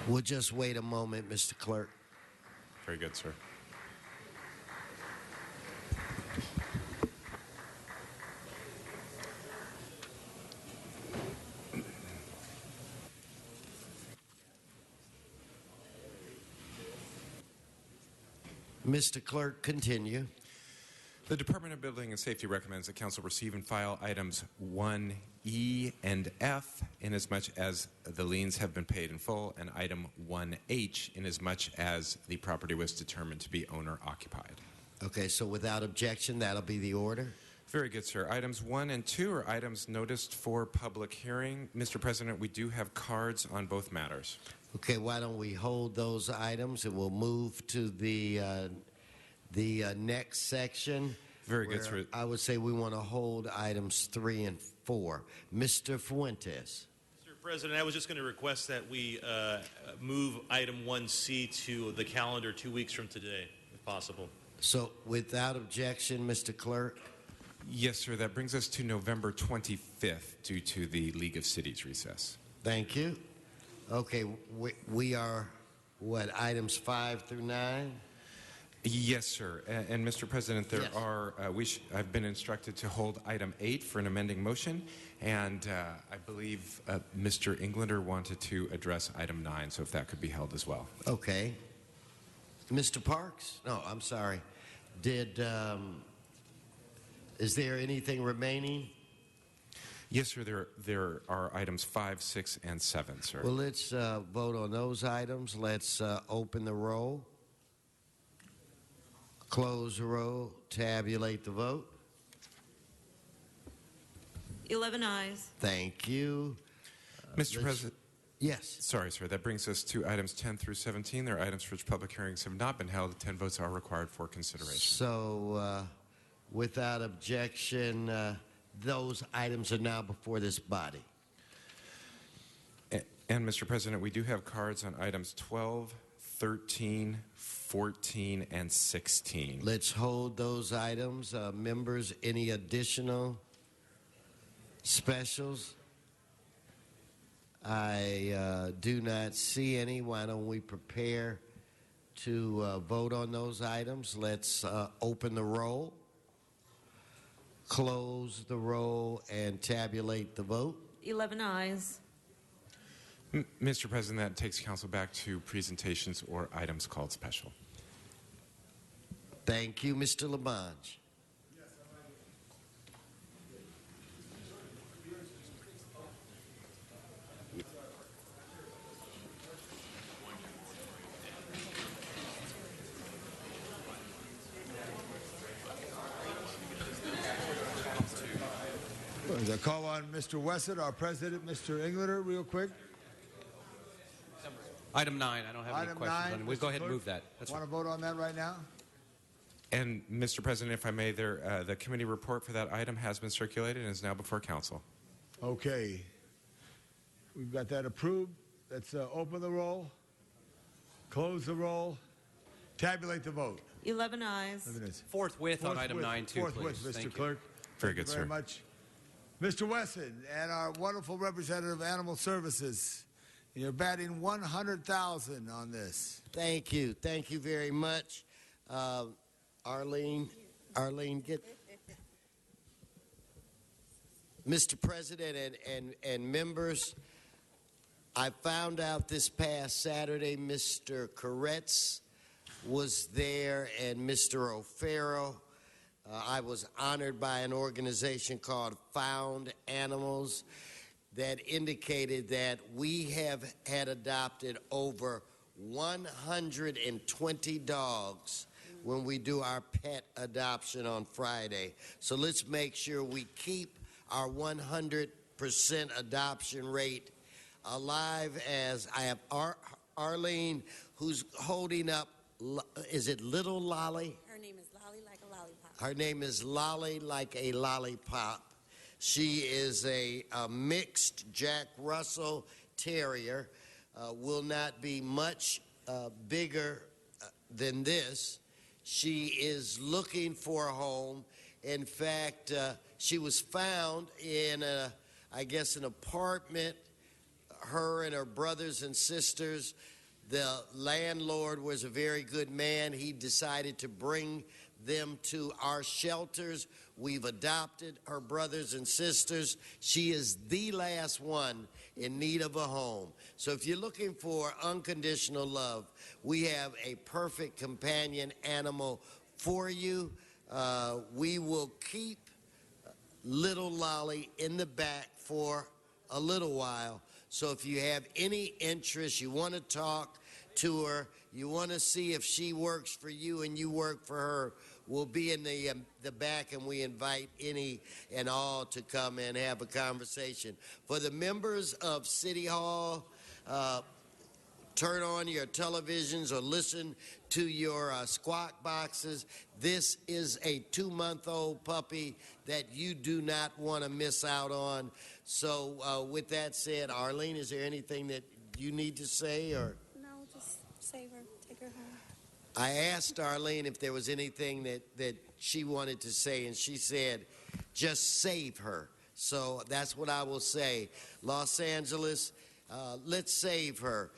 We'll just wait a moment, Mr. Clerk. Very good, sir. Mr. Clerk, continue. The Department of Building and Safety recommends that council receive and file items 1E and F inasmuch as the liens have been paid in full, and item 1H inasmuch as the property was determined to be owner occupied. Okay, so without objection, that'll be the order. Very good, sir. Items 1 and 2 are items noticed for public hearing. Mr. President, we do have cards on both matters. Okay, why don't we hold those items and we'll move to the next section. Very good, sir. I would say we want to hold items 3 and 4. Mr. Fuentes. Mr. President, I was just going to request that we move item 1C to the calendar 2 weeks from today, if possible. So without objection, Mr. Clerk. Yes, sir. That brings us to November 25th due to the League of Cities recess. Thank you. Okay, we are, what, items 5 through 9? Yes, sir. And Mr. President, there are, I've been instructed to hold item 8 for an amending motion, and I believe Mr. Englander wanted to address item 9, so if that could be held as well. Okay. Mr. Parks? No, I'm sorry. Is there anything remaining? Yes, sir. There are items 5, 6, and 7, sir. Well, let's vote on those items. Let's open the roll, close the roll, tabulate the vote. 11 ayes. Thank you. Mr. President. Yes. Sorry, sir. That brings us to items 10 through 17. There are items for which public hearings have not been held. 10 votes are required for consideration. So, without objection, those items are now before this body. And, Mr. President, we do have cards on items 12, 13, 14, and 16. Let's hold those items. Members, any additional specials? I do not see any. Why don't we prepare to vote on those items? Let's open the roll, close the roll, and tabulate the vote. 11 ayes. Mr. President, that takes council back to presentations or items called special. Thank you, Mr. Lambange. I call on Mr. Wesson, our president, Mr. Englander, real quick. Item 9. I don't have any questions on it. We'll go ahead and move that. Want to vote on that right now? And, Mr. President, if I may, the committee report for that item has been circulated and is now before council. Okay. We've got that approved. Let's open the roll, close the roll, tabulate the vote. 11 ayes. Forthwith on item 9, too, Forthwith, please. Mr. Thank you. Clerk. Very Thank good, you very sir. much. Mr. Wesson and our wonderful representative of Animal Services, you're batting 100,000 on this. Thank you. Thank you very much. Arlene, get... Mr. President and members, I found out this past Saturday Mr. Koretz was there and Mr. O'Farrell. I was honored by an organization called Found Animals that indicated that we have had adopted over 120 dogs when we do our pet adoption on Friday. So let's make sure we keep our 100% adoption rate alive. As I have Arlene, who's holding up, is it Little Lolly? Her name is Lolly like a lollipop. Her name is Lolly like a lollipop. She is a mixed Jack Russell Terrier. Will not be much bigger than this. She is looking for a home. In fact, she was found in, I guess, an apartment. Her and her brothers and sisters. The landlord was a very good man. He decided to bring them to our shelters. We've adopted her brothers and sisters. She is the last one in need of a home. So if you're looking for unconditional love, we have a perfect companion animal for you. We will keep Little Lolly in the back for a little while. So if you have any interest, you want to talk to her, you want to see if she works for you and you work for her, we'll be in the back, and we invite any and all to come and have a conversation. For the members of City Hall, turn on your televisions or listen to your squawk boxes. This is a 2-month-old puppy that you do not want to miss out on. So with that said, Arlene, is there anything that you need to say? Or No, just save her. Take her home. I asked Arlene if there was anything that she wanted to say, and she said, just save her. So that's what I will say. Los Angeles, let's save her.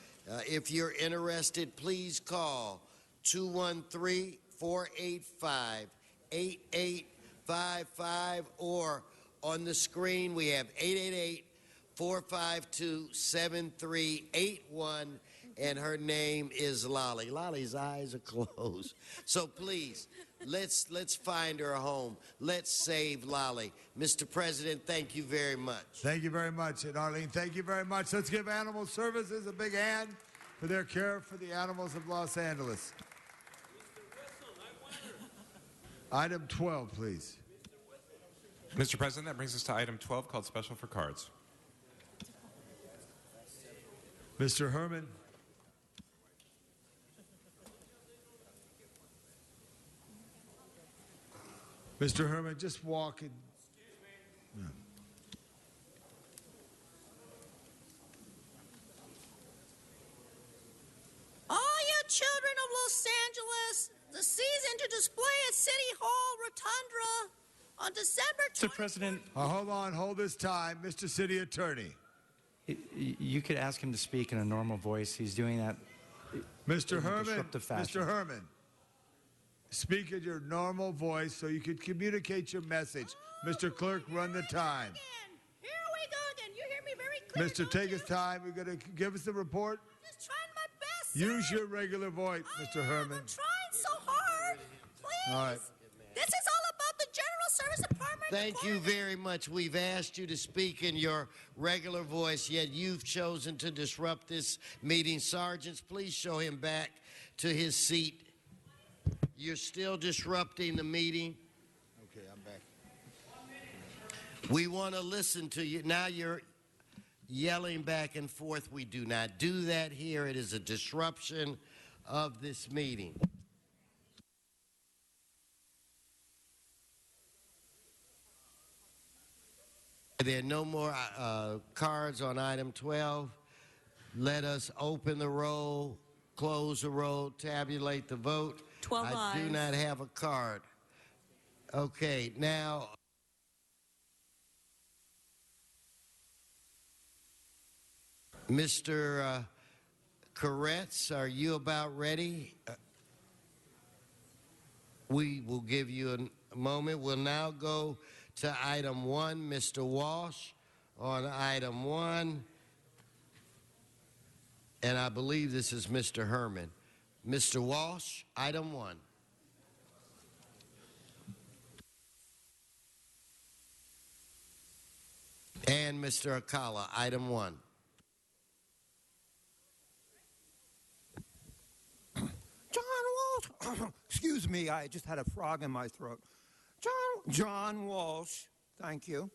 If you're interested, please call 213-485-8855, or on the screen we have 888-452-7381, and her name is Lolly. Lolly's eyes are closed. So please, let's find her a home. Let's save Lolly. Mr. President, thank you very much. Thank you very much. And Arlene, thank you very much. Let's give Animal Services a big hand for their care for the animals of Los Angeles. Item 12, please. Mr. President, that brings us to item 12, called Special for Cards. Mr. Herman. Mr. Herman, just walk in. Yeah. All you children of Los Angeles, the season to display at City Hall Rotunda on December 20th. Mr. President. Hold on, hold this time. Mr. City Attorney. You could ask him to speak in a normal voice. He's doing that. Mr. in a Herman, disruptive fashion. Mr. Herman, speak in your normal voice so you can communicate your message. Mr. Clerk, run the time. Here we go again. You hear me very clear. Mr. Take his time. You're going to give us the report. I'm just trying my best. Use your regular voice, Mr. Herman. I'm trying so hard. Please. All right. This is all about the General Service Department. Thank you very much. We've asked you to speak in your regular voice, yet you've chosen to disrupt this meeting. Sergeants, please show him back to his seat. You're still disrupting the meeting. Okay, I'm back. We want to listen to you. Now you're yelling back and forth. We do not do that here. It is a disruption of this meeting. There are no more cards on item 12. Let us open the roll, close the roll, tabulate the vote. 12 I do ayes. not have a card. Okay, now. Mr. Koretz, are you about ready? We will give you a moment. We'll now go to item 1. Mr. Walsh on item 1. And I believe this is Mr. Herman. Mr. Walsh, item 1. And Mr. Akala, item 1. John Walsh. Excuse me, I just had a frog in my throat. John Walsh. Thank you.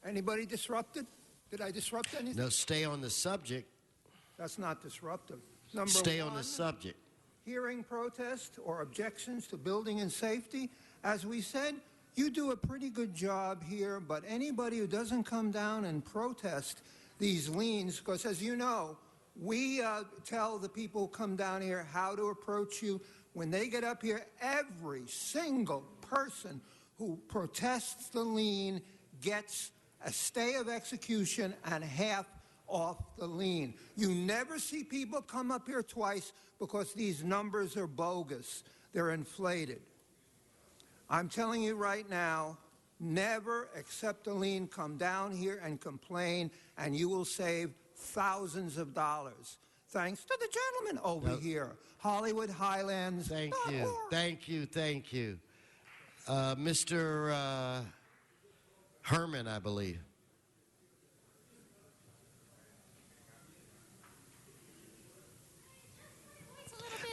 Anybody disrupted? Did I disrupt anything? No, stay on the subject. That's not disruptive. Stay Number on the 1, subject. hearing protests or objections to building and safety. As we said, you do a pretty good job here, but anybody who doesn't come down and protest these liens, because as you know, we tell the people who come down here how to approach you. When they get up here, every single person who protests the lien gets a stay of execution and half off the lien. You never see people come up here twice because these numbers are bogus. They're inflated. I'm telling you right now, never accept a lien. Come down here and complain, and you will save thousands of dollars. Thanks to the gentleman over here, Hollywood Highlands. Thank you. Thank you. Thank you. Mr. Herman, I believe.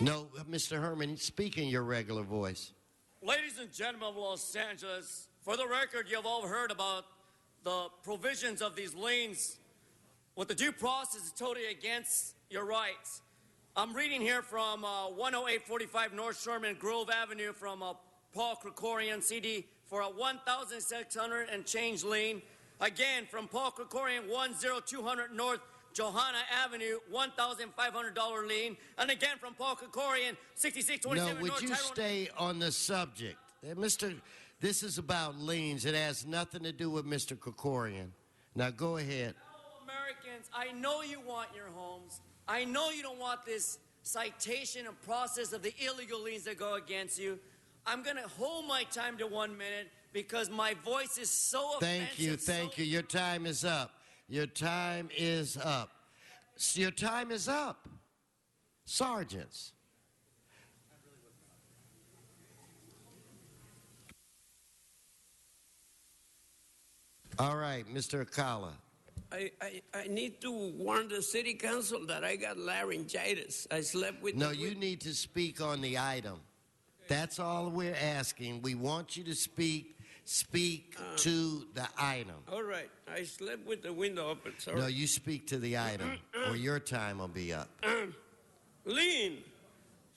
No, Mr. Herman, speak in your regular voice. Ladies and gentlemen of Los Angeles, for the record, you have all heard about the provisions of these liens. What the due process is totally against your rights. I'm reading here from 10845 North Sherman Grove Avenue from Paul Krikorian, CD, for a $1,600 and change lien. Again, from Paul Krikorian, 10200 North Johanna Avenue, $1,500 lien. And again, from Paul Krikorian, 6627 No, North would you Tyrone. stay on the subject? This is about liens. It has nothing to do with Mr. Krikorian. Now, go ahead. Americans, I know you want your homes. I know you don't want this citation and process of the illegal liens that go against you. I'm going to hold my time to 1 minute because my voice is so offensive. Thank you. Your time is up. Your time is up. Your time is up. Sergeants. All right, Mr. Akala. I need to warn the city council that I got laryngitis. I slept with... No, you need to speak on the item. That's all we're asking. We want you to speak to the item. All right. I slept with the window open. Sorry. No, you speak to the item, or your time will be up. Lien,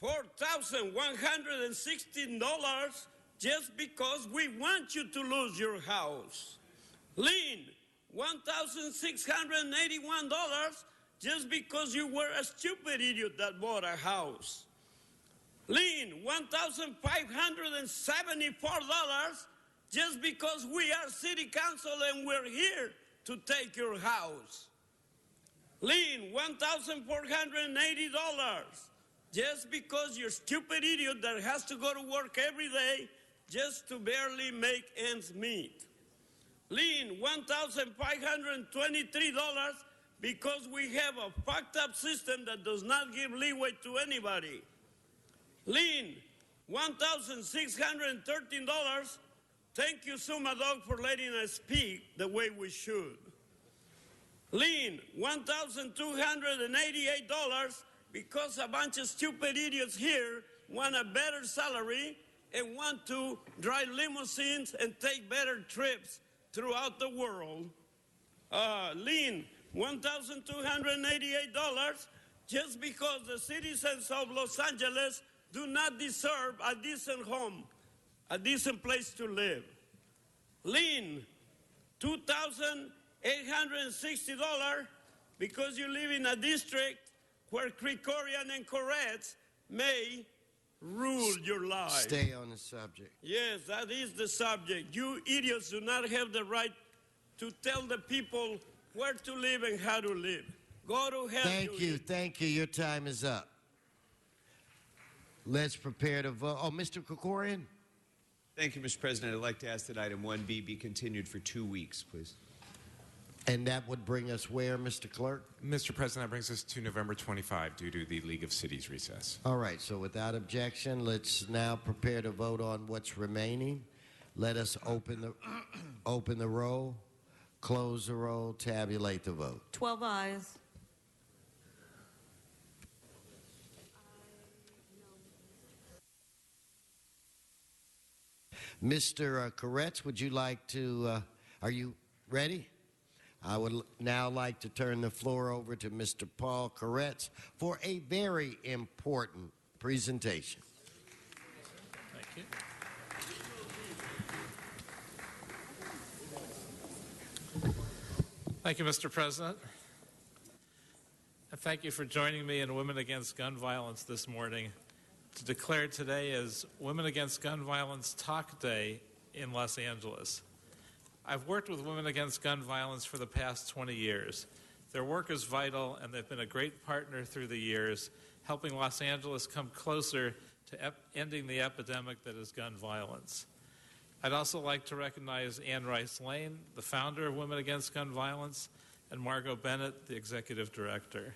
$4,116 just because we want you to lose your house. Lien, $1,681 just because you were a stupid idiot that bought a house. Lien, $1,574 just because we are city council and we're here to take your house. Lien, $1,480 just because you're a stupid idiot that has to go to work every day just to barely make ends meet. Lien, $1,523 because we have a fucked up system that does not give leeway to anybody. Lien, $1,613. Thank you, Suma Dog, for letting us speak the way we should. Lien, $1,288 because a bunch of stupid idiots here want a better salary and want to drive limousines and take better trips throughout the world. Lien, $1,288 just because the citizens of Los Angeles do not deserve a decent home, a decent place to live. Lien, $2,860 because you live in a district where Krikorian and Koretz may rule your life. Stay on the subject. Yes, that is the subject. You idiots do not have the right to tell the people where to live and how to live. Go to hell. Thank you. Thank you. Your time is up. Let's prepare to vote. Oh, Mr. Krikorian? Thank you, Mr. President. I'd like to ask that item 1B be continued for 2 weeks, please. And that would bring us where, Mr. Clerk? Mr. President, that brings us to November 25 due to the League of Cities recess. All right, so without objection, let's now prepare to vote on what's remaining. Let us open the roll, close the roll, tabulate the vote. 12 ayes. Mr. Koretz, would you like to, are you ready? I would now like to turn the floor over to Mr. Paul Koretz for a very important presentation. Thank you. Thank you, Mr. President. And thank you for joining me in Women Against Gun Violence this morning to declare today as Women Against Gun Violence Talk Day in Los Angeles. I've worked with Women Against Gun Violence for the past 20 years. Their work is vital, and they've been a great partner through the years, helping Los Angeles come closer to ending the epidemic that is gun violence. I'd also like to recognize Ann Rice Lane, the founder of Women Against Gun Violence, and Margot Bennett, the executive director.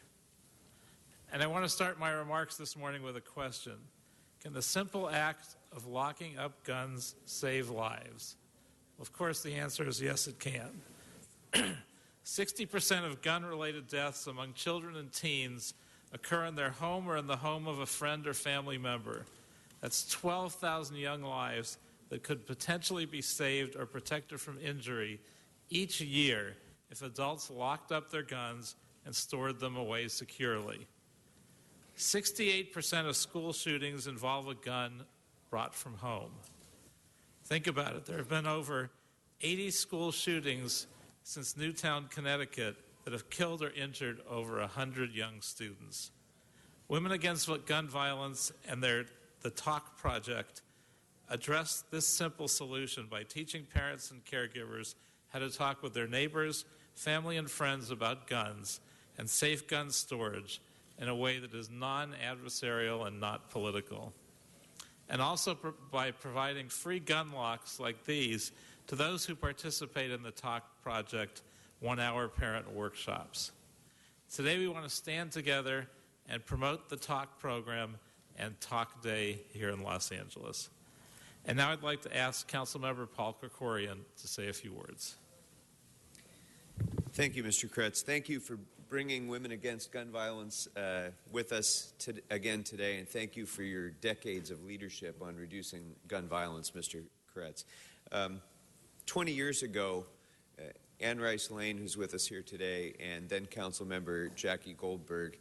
And I want to start my remarks this morning with a question. Can the simple act of locking up guns save lives? Well, of course, the answer is yes, it can. 60% of gun-related deaths among children and teens occur in their home or in the home of a friend or family member. That's 12,000 young lives that could potentially be saved or protected from injury each year if adults locked up their guns and stored them away securely. 68% of school shootings involve a gun brought from home. Think about it. There have been over 80 school shootings since Newtown, Connecticut, that have killed or injured over 100 young students. Women Against Gun Violence and the Talk Project address this simple solution by teaching parents and caregivers how to talk with their neighbors, family, and friends about guns and safe gun storage in a way that is non-adversarial and not political. And also by providing free gun locks like these to those who participate in the Talk Project 1-hour parent workshops. Today we want to stand together and promote the Talk program and Talk Day here in Los Angeles. And now I'd like to ask Councilmember Paul Krikorian to say a few words. Thank you, Mr. Kretz. Thank you for bringing Women Against Gun Violence with us again today, and thank you for your decades of leadership on reducing gun violence, Mr. Kretz. 20 years ago, Ann Rice Lane, who's with us here today, and then Council Member Jackie Goldberg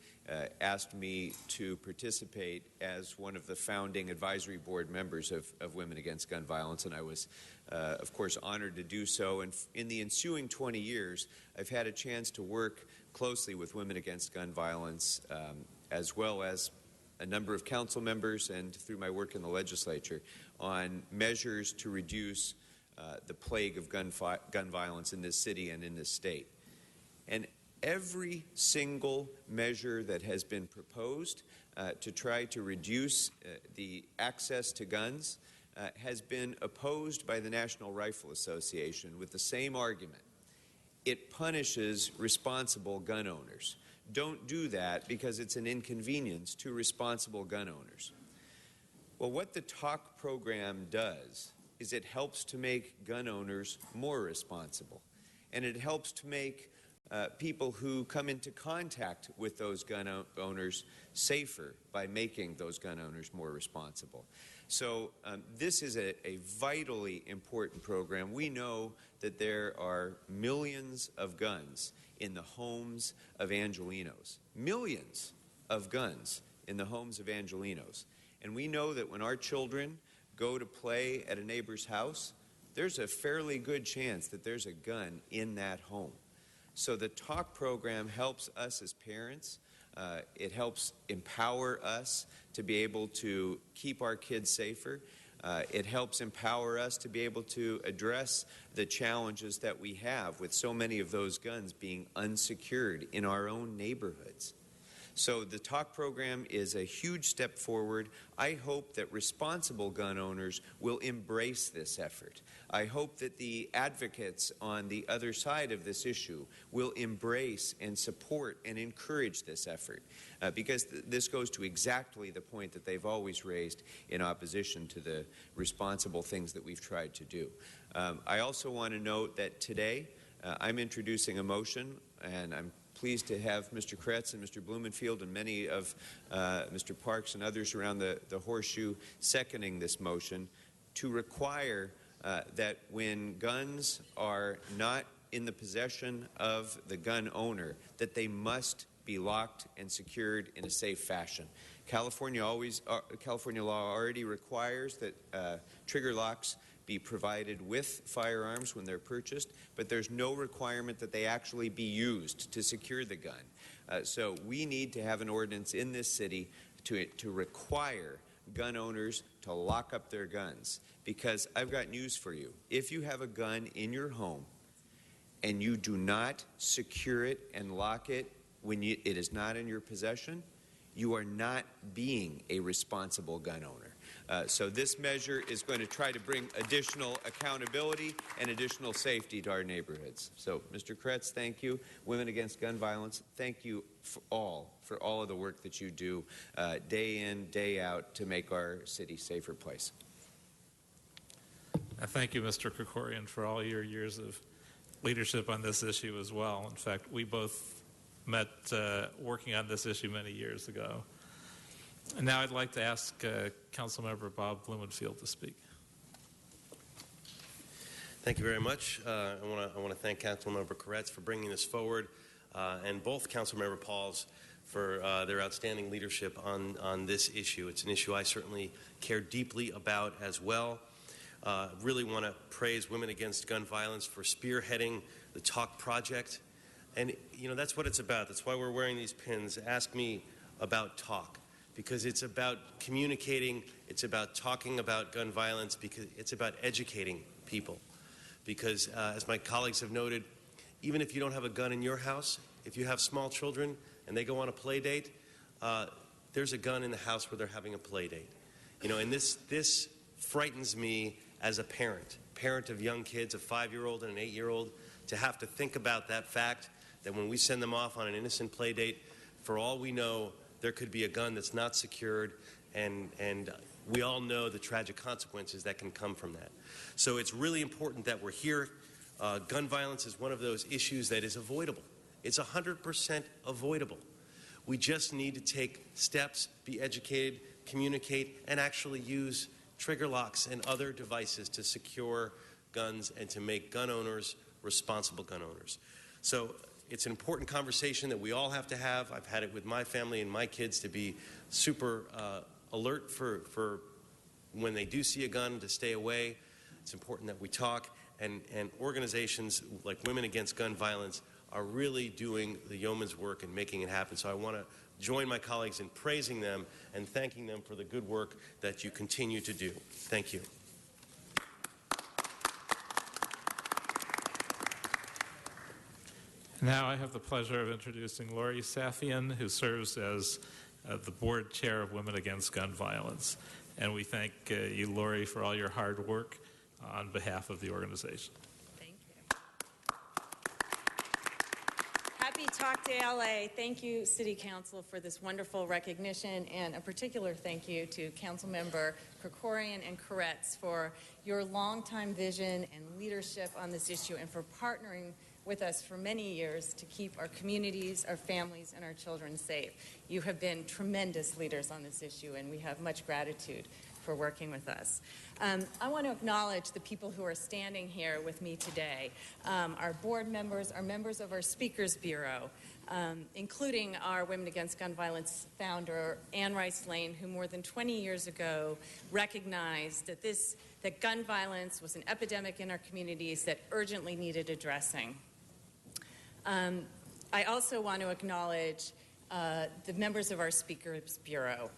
asked me to participate as one of the founding advisory board members of Women Against Gun Violence, and I was, of course, honored to do so. And in the ensuing 20 years, I've had a chance to work closely with Women Against Gun Violence, as well as a number of council members and through my work in the legislature on measures to reduce the plague of gun violence in this city and in this state. And every single measure that has been proposed to try to reduce the access to guns has been opposed by the National Rifle Association with the same argument. It punishes responsible gun owners. Don't do that because it's an inconvenience to responsible gun owners. Well, what the Talk program does is it helps to make gun owners more responsible. And it helps to make people who come into contact with those gun owners safer by making those gun owners more responsible. So this is a vitally important program. We know that there are millions of guns in the homes of Angelenos. Millions of guns in the homes of Angelenos. And we know that when our children go to play at a neighbor's house, there's a fairly good chance that there's a gun in that home. So the Talk program helps us as parents It helps empower us to be able to keep our kids safer. It helps empower us to be able to address the challenges that we have with so many of those guns being unsecured in our own neighborhoods. So the TALK program is a huge step forward. I hope that responsible gun owners will embrace this effort. I hope that the advocates on the other side of this issue will embrace and support and encourage this effort, because this goes to exactly the point that they've always raised in opposition to the responsible things that we've tried to do. I also want to note that today I'm introducing a motion, and I'm pleased to have Mr. Kretz and Mr. Blumenfield and many of Mr. Parks and others around the Horseshoe seconding this motion to require that when guns are not in the possession of the gun owner, that they must be locked and secured in a safe fashion. California law already requires that trigger locks be provided with firearms when they're purchased, but there's no requirement that they actually be used to secure the gun. So we need to have an ordinance in this city to require gun owners to lock up their guns, because I've got news for you. If you have a gun in your home and you do not secure it and lock it when it is not in your possession, you are not being a responsible gun owner. So this measure is going to try to bring additional accountability and additional safety to our neighborhoods. So, Mr. Kretz, thank you. Women Against Gun Violence, thank you for all of the work that you do day in, day out to make our city a safer place. Thank you, Mr. Krikorian, for all your years of leadership on this issue as well. In fact, we both met working on this issue many years ago. And now I'd like to ask Councilmember Bob Blumenfield to speak. Thank you very much. I want to thank Councilmember Kretz for bringing this forward, and both Councilmember Pauls for their outstanding leadership on this issue. It's an issue I certainly care deeply about as well. Really want to praise Women Against Gun Violence for spearheading the TALK project. And, you know, that's what it's about. That's why we're wearing these pins. Ask me about TALK, because it's about communicating, it's about talking about gun violence, because it's about educating people. Because, as my colleagues have noted, even if you don't have a gun in your house, if you have small children and they go on a play date, there's a gun in the house where they're having a play date. You know, and this frightens me as a parent of young kids, a 5-year-old and an 8-year-old, to have to think about that fact that when we send them off on an innocent play date, for all we know, there could be a gun that's not secured, and we all know the tragic consequences that can come from that. So it's really important that we're here. Gun violence is one of those issues that is avoidable. It's 100% avoidable. We just need to take steps, be educated, communicate, and actually use trigger locks and other devices to secure guns and to make gun owners responsible gun owners. So it's an important conversation that we all have to have. I've had it with my family and my kids to be super alert for when they do see a gun to stay away. It's important that we talk, and organizations like Women Against Gun Violence are really doing the yeoman's work and making it happen. So I want to join my colleagues in praising them and thanking them for the good work that you continue to do. Thank you. Now I have the pleasure of introducing Lori Safian, who serves as the board chair of Women Against Gun Violence. And we thank you, Lori, for all your hard work on behalf of the organization. Thank you. Happy Talk Day, LA. Thank you, City Council, for this wonderful recognition, and a particular thank you to Councilmember Krikorian and Kretz for your longtime vision and leadership on this issue, and for partnering with us for many years to keep our communities, our families, and our children safe. You have been tremendous leaders on this issue, and we have much gratitude for working with us. I want to acknowledge the people who are standing here with me today. Our board members, our members of our Speakers Bureau, including our Women Against Gun Violence founder, Ann Rice Lane, who more than 20 years ago recognized that gun violence was an epidemic in our communities that urgently needed addressing. I also want to acknowledge the members of our Speakers Bureau,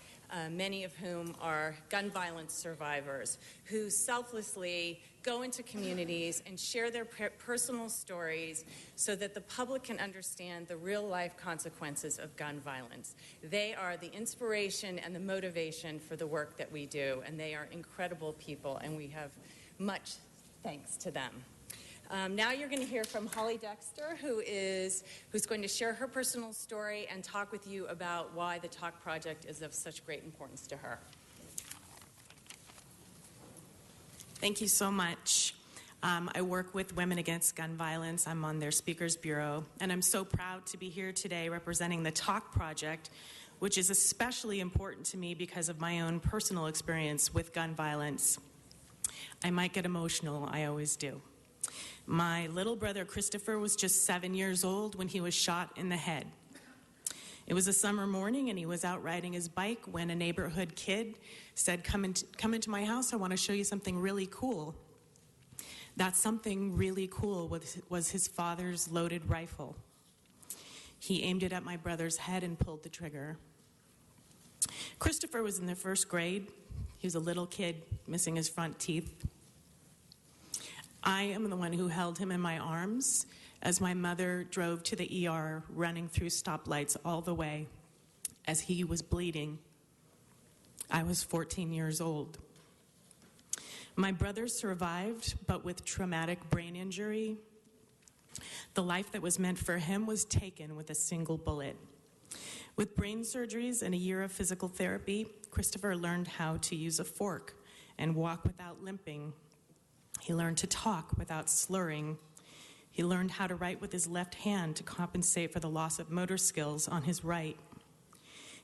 many of whom are gun violence survivors who selflessly go into communities and share their personal stories so that the public can understand the real-life consequences of gun violence. They are the inspiration and the motivation for the work that we do, and they are incredible people, and we have much thanks to them. Now you're going to hear from Holly Dexter, who's going to share her personal story and talk with you about why the Talk Project is of such great importance to her. Thank you so much. I work with Women Against Gun Violence. I'm on their Speakers Bureau, and I'm so proud to be here today representing the Talk Project, which is especially important to me because of my own personal experience with gun violence. I might get emotional, I always do. My little brother Christopher was just 7 years old when he was shot in the head. It was a summer morning and he was out riding his bike when a neighborhood kid said, come into my house, I want to show you something really cool. That something really cool was his father's loaded rifle. He aimed it at my brother's head and pulled the trigger. Christopher was in the first grade. He was a little kid missing his front teeth. I am the one who held him in my arms as my mother drove to the ER, running through stoplights all the way as he was bleeding. I was 14 years old. My brother survived, but with traumatic brain injury. The life that was meant for him was taken with a single bullet. With brain surgeries and a year of physical therapy, Christopher learned how to use a fork and walk without limping. He learned to talk without slurring. He learned how to write with his left hand to compensate for the loss of motor skills on his right.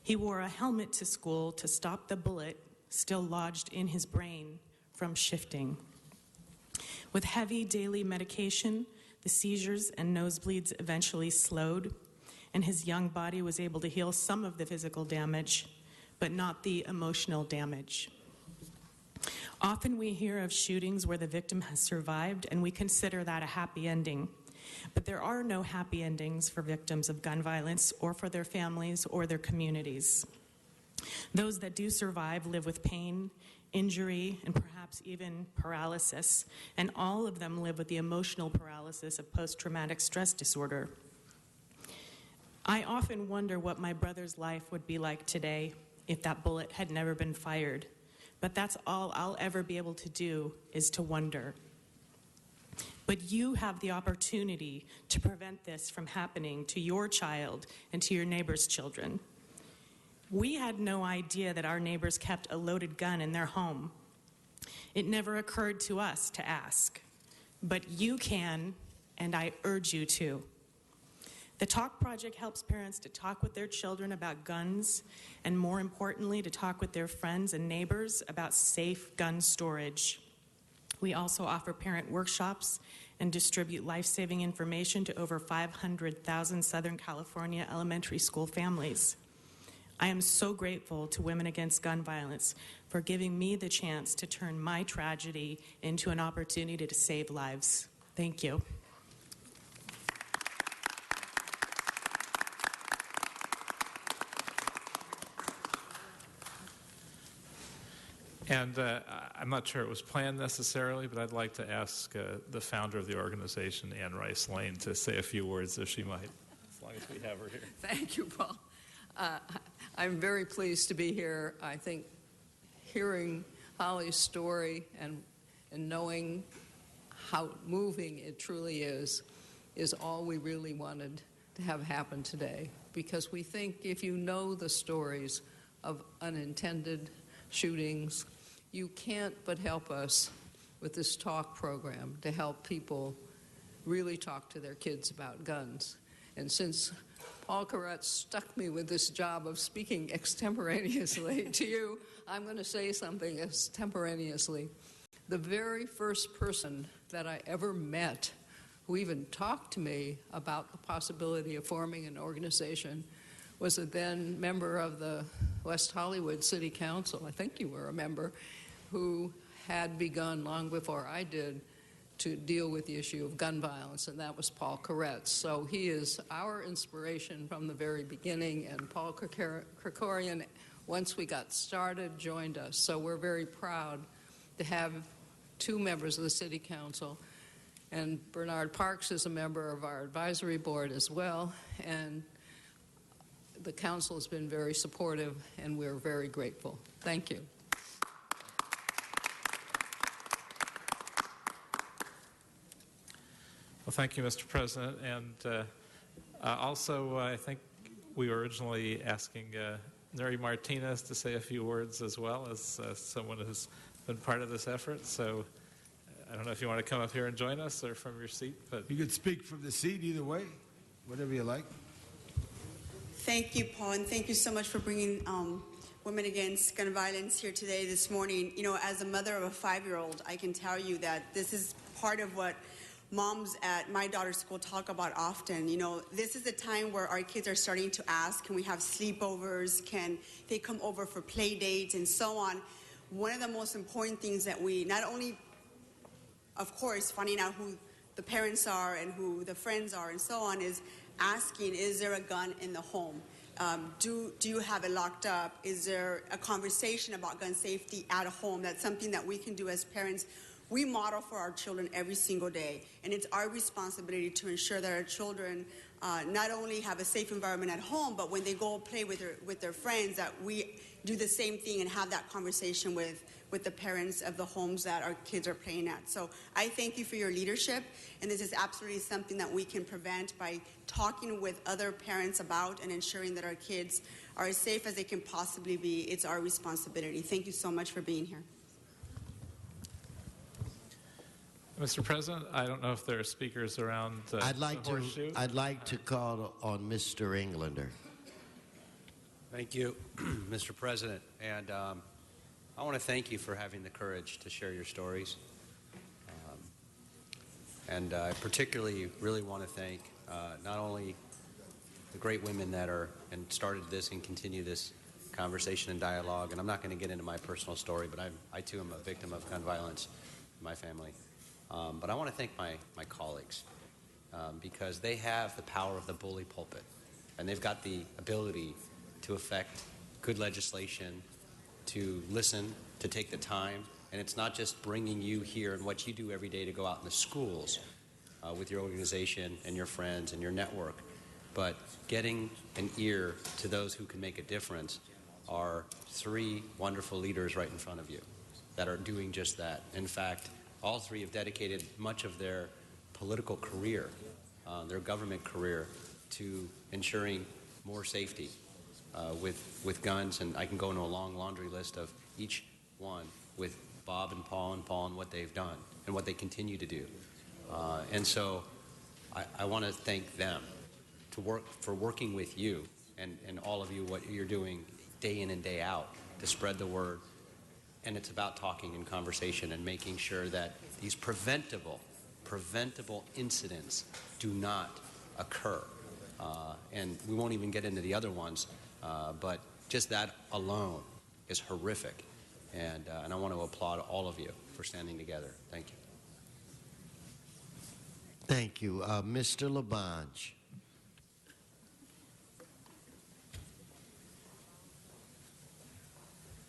He wore a helmet to school to stop the bullet, still lodged in his brain, from shifting. With heavy daily medication, the seizures and nosebleeds eventually slowed, and his young body was able to heal some of the physical damage, but not the emotional damage. Often we hear of shootings where the victim has survived, and we consider that a happy ending. But there are no happy endings for victims of gun violence or for their families or their communities. Those that do survive live with pain, injury, and perhaps even paralysis, and all of them live with the emotional paralysis of post-traumatic stress disorder. I often wonder what my brother's life would be like today if that bullet had never been fired. But that's all I'll ever be able to do, is to wonder. But you have the opportunity to prevent this from happening to your child and to your neighbor's children. We had no idea that our neighbors kept a loaded gun in their home. It never occurred to us to ask. But you can, and I urge you to. The Talk Project helps parents to talk with their children about guns, and more importantly, to talk with their friends and neighbors about safe gun storage. We also offer parent workshops and distribute life-saving information to over 500,000 Southern California elementary school families. I am so grateful to Women Against Gun Violence for giving me the chance to turn my tragedy into an opportunity to save lives. Thank you. And I'm not sure it was planned necessarily, but I'd like to ask the founder of the organization, Ann Rice Lane, to say a few words if she might, as long as we have her here. Thank you, Paul. I'm very pleased to be here. I think hearing Holly's story and knowing how moving it truly is all we really wanted to have happen today. Because we think if you know the stories of unintended shootings, you can't but help us with this talk program to help people really talk to their kids about guns. And since Paul Koretz stuck me with this job of speaking extemporaneously to you, I'm going to say something extemporaneously. The very first person that I ever met who even talked to me about the possibility of forming an organization was a then member of the West Hollywood City Council, I think you were a member, who had begun long before I did to deal with the issue of gun violence, and that was Paul Koretz. So he is our inspiration from the very beginning, and Paul Krikorian, once we got started, joined us. So we're very proud to have two members of the City Council, and Bernard Parks is a member of our advisory board as well, and the council has been very supportive, and we're very grateful. Thank you. Well, thank you, Mr. President. And also, I think we were originally asking Neri Martinez to say a few words as well, as someone who's been part of this effort. So I don't know if you want to come up here and join us or from your seat. But you could speak from the seat either way, whatever you like. Thank you, Paul, and thank you so much for bringing Women Against Gun Violence here today, this morning. You know, as a mother of a 5-year-old, I can tell you that this is part of what moms at my daughter's school talk about often. You know, this is a time where our kids are starting to ask, can we have sleepovers? Can they come over for play dates and so on? One of the most important things that we, not only, of course, finding out who the parents are and who the friends are and so on, is asking, is there a gun in the home? Do you have it locked up? Is there a conversation about gun safety at home? That's something that we can do as parents. We model for our children every single day, and it's our responsibility to ensure that our children not only have a safe environment at home, but when they go play with their friends, that we do the same thing and have that conversation with the parents of the homes that our kids are playing at. So I thank you for your leadership, and this is absolutely something that we can prevent by talking with other parents about and ensuring that our kids are as safe as they can possibly be. It's our responsibility. Thank you so much for being here. Mr. President, I don't know if there are speakers around I'd like the horseshoe. I'd like to call on Mr. Englander. Thank you, Mr. President. And I want to thank you for having the courage to share your stories. And I particularly really want to thank not only the great women that are and started this and continue this conversation and dialogue. And I'm not going to get into my personal story, but I too am a victim of gun violence in my family. But I want to thank my colleagues because they have the power of the bully pulpit, and they've got the ability to affect good legislation, to listen, to take the time. And it's not just bringing you here and what you do every day to go out in the schools with your organization and your friends and your network, but getting an ear to those who can make a difference are 3 wonderful leaders right in front of you that are doing just that. In fact, all 3 have dedicated much of their political career, their government career, to ensuring more safety with guns. And I can go into a long laundry list of each one with Bob and Paul and what they've done and what they continue to do. And so I want to thank them for working with you and all of you, what you're doing day in and day out to spread the word. And it's about talking and conversation and making sure that these preventable incidents do not occur. And we won't even get into the other ones, but just that alone is horrific. And I want to applaud all of you for standing together. Thank you. Thank you. Mr. Labange.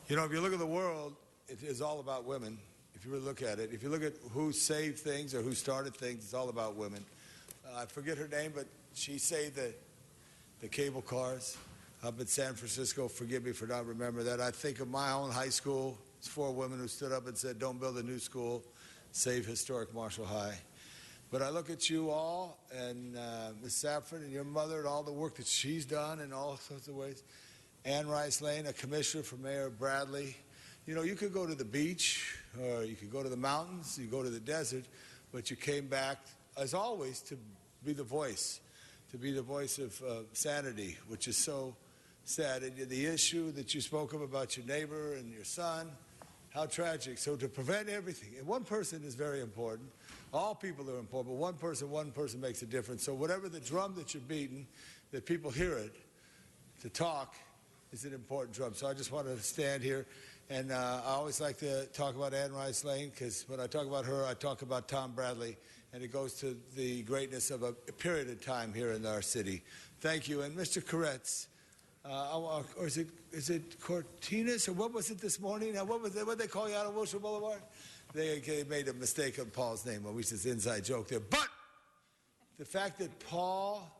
You know, if you look at the world, it is all about women. If you really look at it, if you look at who saved things or who started things, it's all about women. I forget her name, but she saved the cable cars up in San Francisco. Forgive me for not remembering that. I think of my own high school. It's 4 women who stood up and said, don't build a new school, save historic Marshall High. But I look at you all and Ms. Saffron and your mother and all the work that she's done in all sorts of ways. Ann Rice Lane, a commissioner for Mayor Bradley. You know, you could go to the beach or you could go to the mountains, you go to the desert, but you came back, as always, to be the voice of sanity, which is so sad. And the issue that you spoke of about your neighbor and your son, how tragic. So to prevent everything, and one person is very important. All people are important, but one person makes a difference. So whatever the drum that you're beating, that people hear it, to talk is an important drum. So I just want to stand here And I always like to talk about Anne Rice Lane because when I talk about her, I talk about Tom Bradley, and it goes to the greatness of a period of time here in our city. Thank you. And Mr. Koretz, or is it Cortinas, or what was it this morning? What they call you out on Wilshire Boulevard? They made a mistake on Paul's name, which is an inside joke there. But the fact that Paul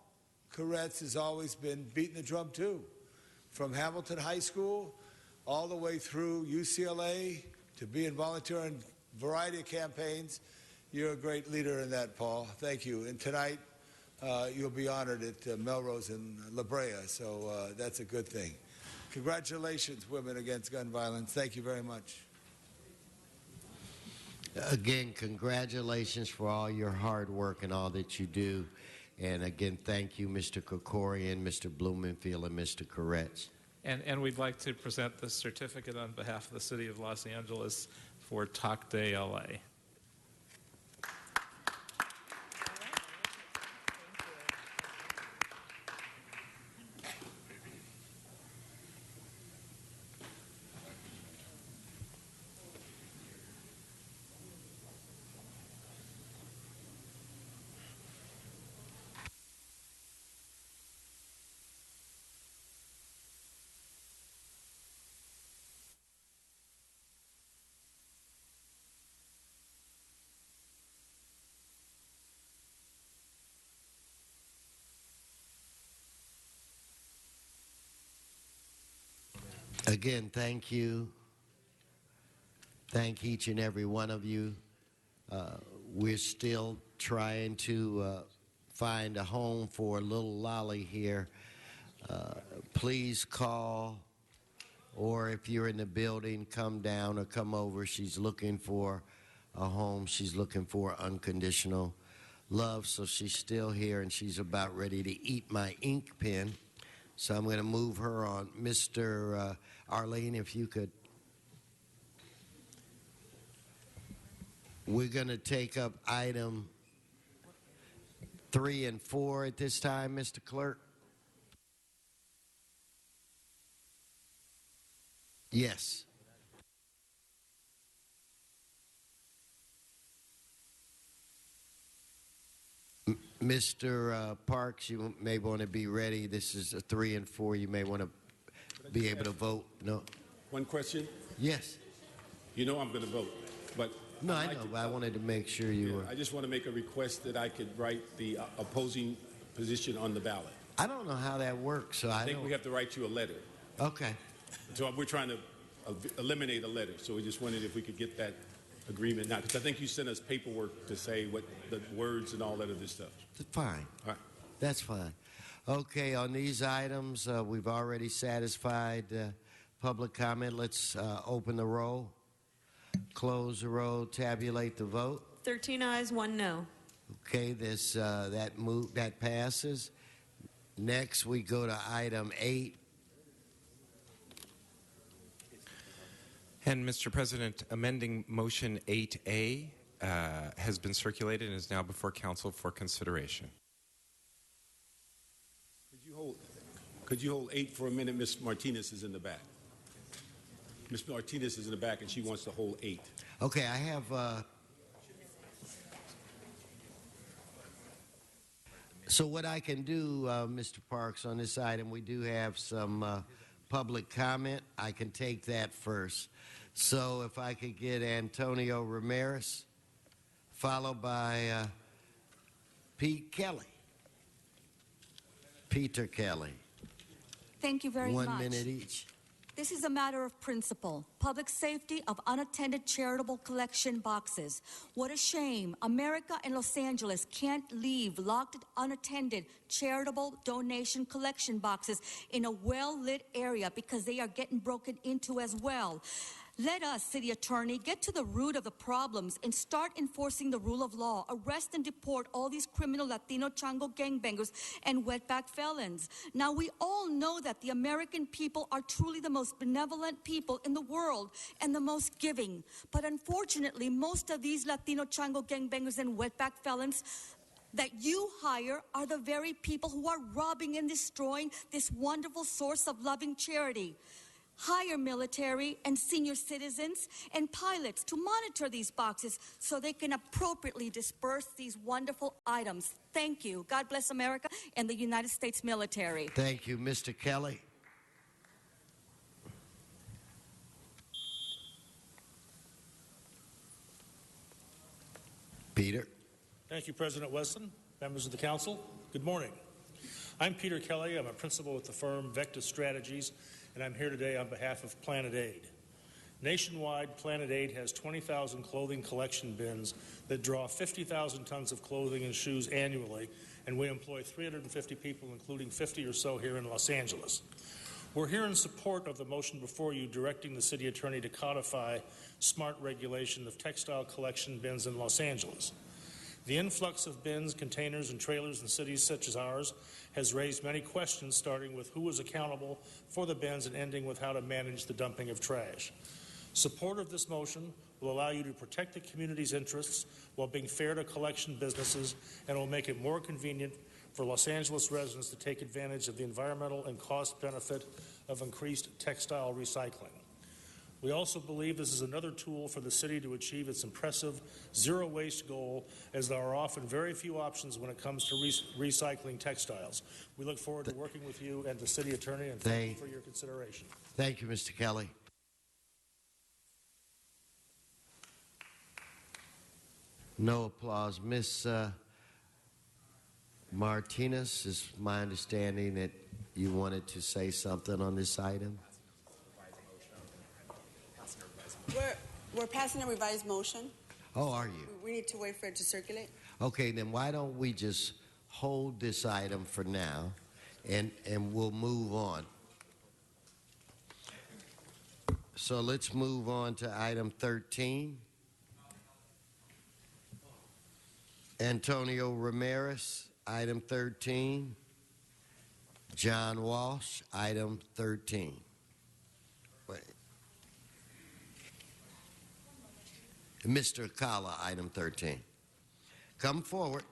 Koretz has always been beating the drum too, from Hamilton High School all the way through UCLA to being volunteer in a variety of campaigns. You're a great leader in that, Paul. Thank you. And tonight, you'll be honored at Melrose and La Brea, so that's a good thing. Congratulations, Women Against Gun Violence. Thank you very much. Again, congratulations for all your hard work and all that you do. And again, thank you, Mr. Krikorian, Mr. Blumenfield, and Mr. Koretz. And we'd like to present this certificate on behalf of the City of Los Angeles for Talk Day LA. Again, thank you. Thank each and every one of you. We're still trying to find a home for little Lolly here. Please call, or if you're in the building, come down or come over. She's looking for a home. She's looking for unconditional love, so she's still here, and she's about ready to eat my ink pen. So I'm going to move her on. Mr. Arlene, if you could. We're going to take up item 3 and 4 at this time, Mr. Clerk. Yes. Mr. Parks, you may want to be ready. This is a 3 and 4. You may want to be able to vote. No. One question? Yes. You know I'm going to vote, but no, I know. But I wanted to make sure you were. I just want to make a request that I could write the opposing position on the ballot. I don't know how that works, so I think we have to write you a letter. Okay. So we're trying to eliminate a letter. So we just wondered if we could get that agreement now, because I think you sent us paperwork to say what the words and all that other stuff. Fine. All right. That's fine. Okay, on these items, we've already satisfied public comment. Let's open the roll, close the roll, tabulate the vote. 13 ayes, 1 no. Okay, that passes. Next, we go to item 8. And, Mr. President, amending motion 8A has been circulated and is now before council for consideration. Could you hold 8 for a minute? Ms. Martinez is in the back. Ms. Martinez is in the back, and she wants to hold 8. Okay, I have. So what I can do, Mr. Parks, on this item, we do have some public comment. I can take that first. So if I could get Antonio Ramirez, followed by Peter Kelly. Thank you very much. 1 minute each. This is a matter of principle. Public safety of unattended charitable collection boxes. What a shame. America and Los Angeles can't leave locked, unattended charitable donation collection boxes in a well-lit area because they are getting broken into as well. Let us, City Attorney, get to the root of the problems and start enforcing the rule of law. Arrest and deport all these criminal Latino Chango gangbangers and wetback felons. Now, we all know that the American people are truly the most benevolent people in the world and the most giving. But unfortunately, most of these Latino Chango gangbangers and wetback felons that you hire are the very people who are robbing and destroying this wonderful source of loving charity. hire military and senior citizens and pilots to monitor these boxes so they can appropriately disperse these wonderful items. Thank you. God bless America and the United States military. Thank you, Mr. Kelly. Peter. Thank you, President Weston, members of the council. Good morning. I'm Peter Kelly. I'm a principal with the firm Vecta Strategies, and I'm here today on behalf of Planet Aid. Nationwide, Planet Aid has 20,000 clothing collection bins that draw 50,000 tons of clothing and shoes annually, and we employ 350 people, including 50 or so here in Los Angeles. We're here in support of the motion before you directing the city attorney to codify smart regulation of textile collection bins in Los Angeles. The influx of bins, containers, and trailers in cities such as ours has raised many questions, starting with who is accountable for the bins and ending with how to manage the dumping of trash. Support of this motion will allow you to protect the community's interests while being fair to collection businesses, and will make it more convenient for Los Angeles residents to take advantage of the environmental and cost benefit of increased textile recycling. We also believe this is another tool for the city to achieve its impressive zero waste goal, as there are often very few options when it comes to recycling textiles. We look forward to working with you and the city attorney, and thank you for your consideration. Thank you, Mr. Kelly. No applause. Ms. Martinez, is my understanding that you wanted to say something on this item? We're passing a revised motion. Oh, are you? We need to wait for it to circulate. Okay, then why don't we just hold this item for now, and we'll move on. So let's move on to item 13. Antonio Ramirez, item 13. John Walsh, item 13. Wait. Mr. Kala, item 13. Come forward.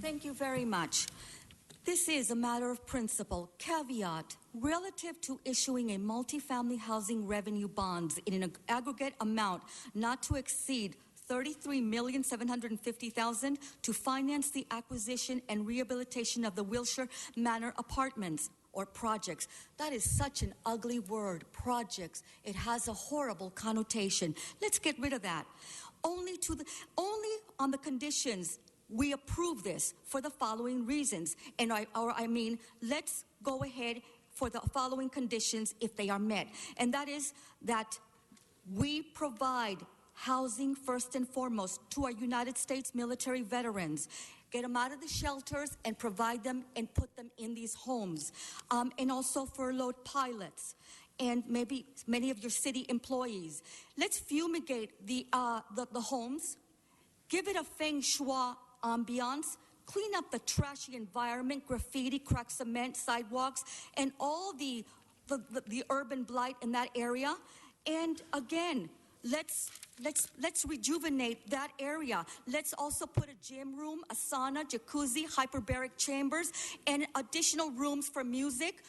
Thank you very much. This is a matter of principle. Caveat, relative to issuing a multifamily housing revenue bonds in an aggregate amount not to exceed $33,750,000 to finance the acquisition and rehabilitation of the Wilshire Manor apartments or projects. That is such an ugly word, projects. It has a horrible connotation. Let's get rid of that. Only on the conditions we approve this for the following reasons. And let's go ahead for the following conditions if they are met. And that is that we provide housing first and foremost to our United States military veterans. Get them out of the shelters and provide them and put them in these homes. And also furloughed pilots and maybe many of your city employees. Let's fumigate the homes, give it a feng shui ambiance, clean up the trashy environment, graffiti, cracked cement, sidewalks, and all the urban blight in that area. And again, let's rejuvenate that area. Let's also put a gym room, a sauna, jacuzzi, hyperbaric chambers, and additional rooms for music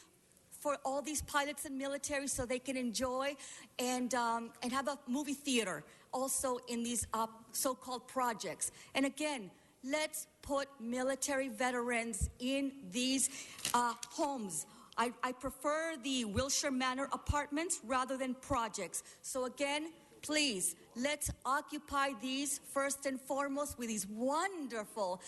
for all these pilots and military so they can enjoy and have a movie theater also in these so-called projects. And again, let's put military veterans in these homes. I prefer the Wilshire Manor apartments rather than projects. So again, please, let's occupy these first and foremost with these wonderful,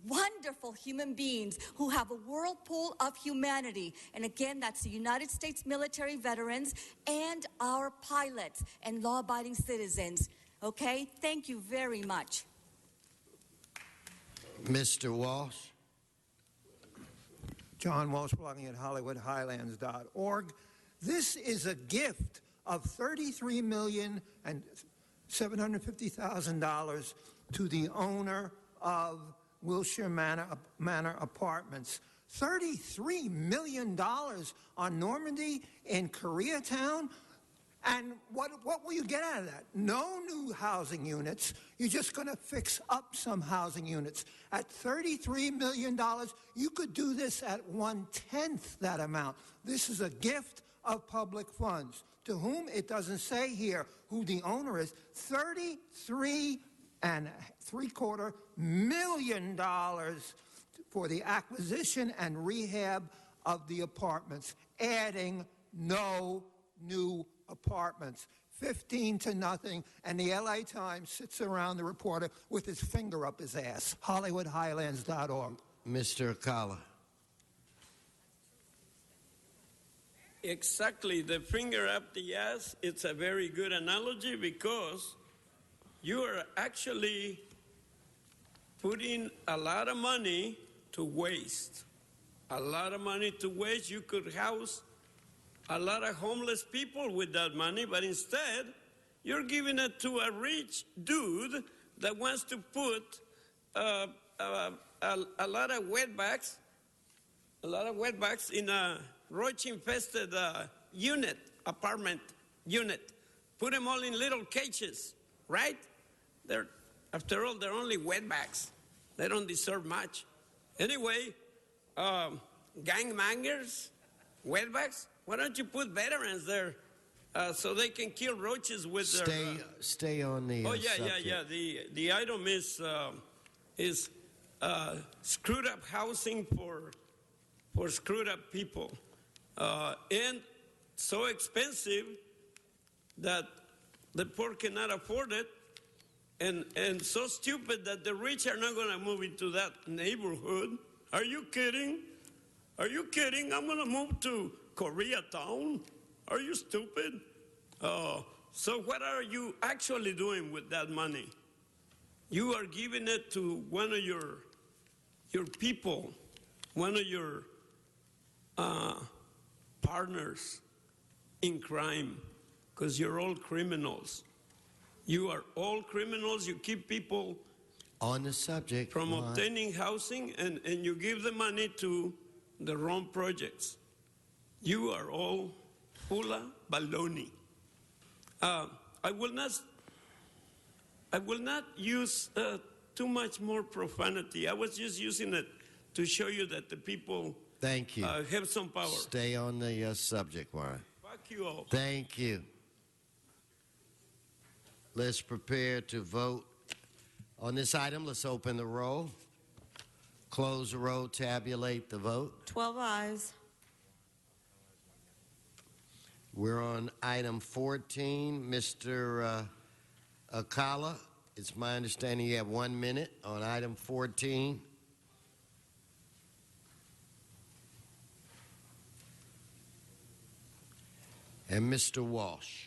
wonderful human beings who have a whirlpool of humanity. And again, that's the United States military veterans and our pilots and law-abiding citizens. Okay? Thank you very much. Mr. Walsh. John Walsh, blogging at HollywoodHighlands.org. This is a gift of $33,750,000 to the owner of Wilshire Manor Apartments. $33 million on Normandy in Koreatown. And what will you get out of that? No new housing units. You're just going to fix up some housing units. At $33 million, you could do this at 1/10 that amount. This is a gift of public funds. To whom, it doesn't say here who the owner is. $33.75 million for the acquisition and rehab of the apartments, adding no new apartments. 15-0, and the LA Times sits around the reporter with his finger up his ass. HollywoodHighlands.org. Mr. Akala. Exactly, the finger up the ass. It's a very good analogy because you are actually putting a lot of money to waste. A lot of money to waste. You could house a lot of homeless people with that money, but instead, you're giving it to a rich dude that wants to put a lot of wetbacks in a roach-infested apartment unit. Put them all in little cages, right? After all, they're only wetbacks. They don't deserve much. Anyway, gangbangers, wetbacks, why don't you put veterans there so they can kill roaches with their... Stay on the subject. The item is screwed up housing for screwed up people. And so expensive that the poor cannot afford it. And so stupid that the rich are not going to move into that neighborhood. Are you kidding? Are you kidding? I'm going to move to Koreatown? Are you stupid? So what are you actually doing with that money? You are giving it to one of your people, one of your partners in crime, because you're all criminals. You are all criminals. You keep people on the subject from obtaining housing, and you give the money to the wrong projects. You are all hula baloney. I will not use too much more profanity. I was just using it to show you that the people Thank you. Have some power. Stay on the subject, Warren. Fuck you all. Thank you. Let's prepare to vote on this item. Let's open the roll, close the roll, tabulate the vote. 12 ayes. We're on item 14. Mr. Akala, it's my understanding you have 1 minute on item 14. And Mr. Walsh.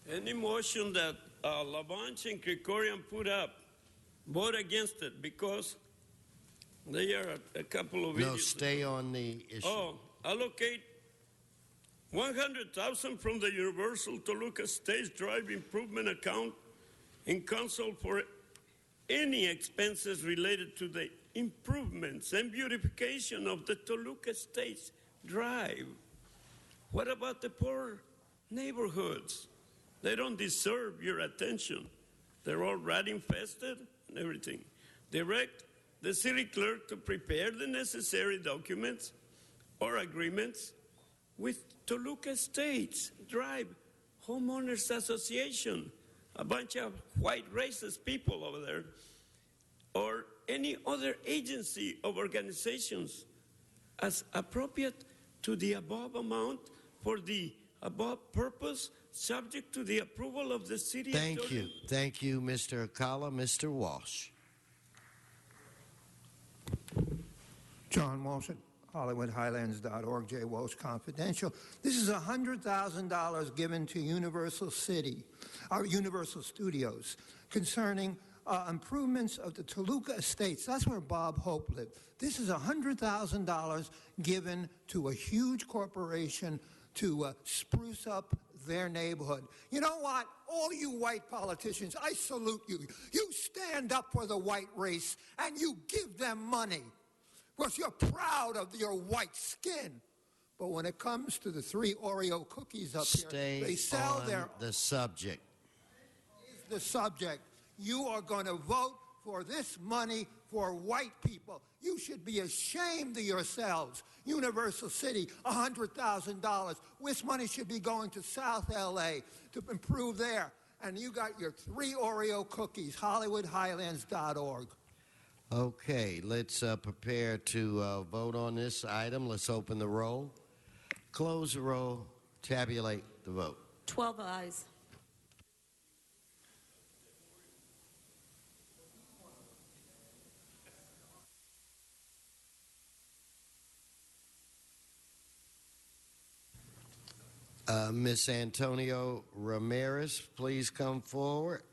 Any motion that Labange and Krikorian put up, vote against it because they are a couple of idiots. No, stay on the issue. Allocate $100,000 from the Universal Toluca Stage Drive Improvement Account in council for any expenses related to the improvements and beautification of the Toluca Stage Drive. What about the poor neighborhoods? They don't deserve your attention. They're all rat-infested and everything. Direct the city clerk to prepare the necessary documents or agreements with Toluca Stage Drive Homeowners Association, a bunch of white racist people over there, or any other agency of organizations as appropriate to the above amount for the above purpose, subject to the approval of the city attorney. Thank you. Thank you, Mr. Akala. Mr. Walsh. John Walsh at HollywoodHighlands.org, J. Walsh Confidential. This is $100,000 given to Universal Studios concerning improvements of the Toluca Estates. That's where Bob Hope lived. This is $100,000 given to a huge corporation to spruce up their neighborhood. You know what? All you white politicians, I salute you. You stand up for the white race and you give them money because you're proud of your white skin. But when it comes to the 3 Oreo cookies up Stay here, they sell on their the subject. the subject. You are going to vote for this money for white people. You should be ashamed of yourselves. Universal City, $100,000. This money should be going to South LA to improve there. And you got your 3 Oreo cookies, HollywoodHighlands.org. Okay, let's prepare to vote on this item. Let's open the roll, close the roll, tabulate the vote. 12 ayes. Ms. Antonio Ramirez, please come forward.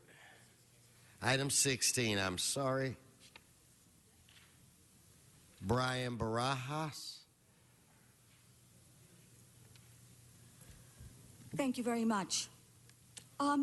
Item 16, I'm sorry. Brian Barajas. Thank you very much.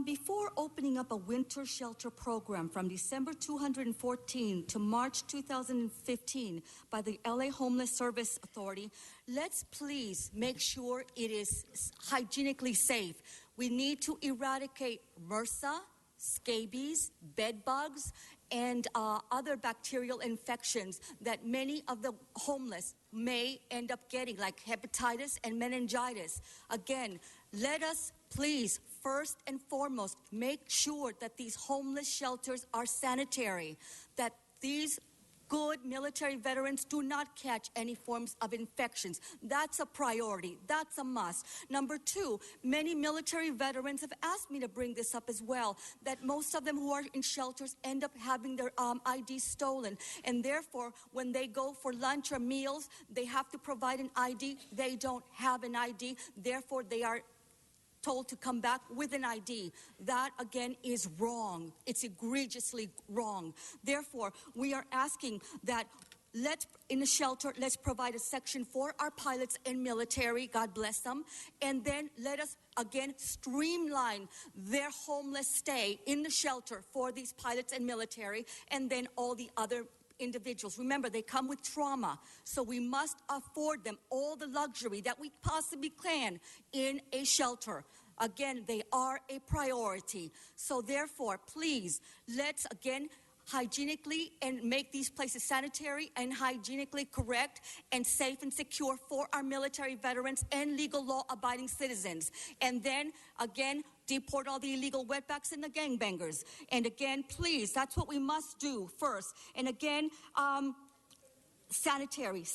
Before opening up a winter shelter program from December 2014 to March 2015 by the LA Homeless Service Authority, let's please make sure it is hygienically safe. We need to eradicate MRSA, scabies, bed bugs, and other bacterial infections that many of the homeless may end up getting, like hepatitis and meningitis. Again, let us please, first and foremost, make sure that these homeless shelters are sanitary, that these good military veterans do not catch any forms of infections. That's a priority. That's a must. Number 2, many military veterans have asked me to bring this up as well, that most of them who are in shelters end up having their ID stolen. And therefore, when they go for lunch or meals, they have to provide an ID. They don't have an ID. Therefore, they are told to come back with an ID. That, again, is wrong. It's egregiously wrong. Therefore, we are asking that in the shelter, let's provide a section for our pilots and military, God bless them, and then let us, again, streamline their homeless stay in the shelter for these pilots and military, and then all the other individuals. Remember, they come with trauma, so we must afford them all the luxury that we possibly can in a shelter. Again, they are a priority. So therefore, please, let's again hygienically and make these places sanitary and hygienically correct and safe and secure for our military veterans and legal law-abiding citizens. And then, again, deport all the illegal wetbacks and the gangbangers. And again, please, that's what we must do first. And again, sanitation,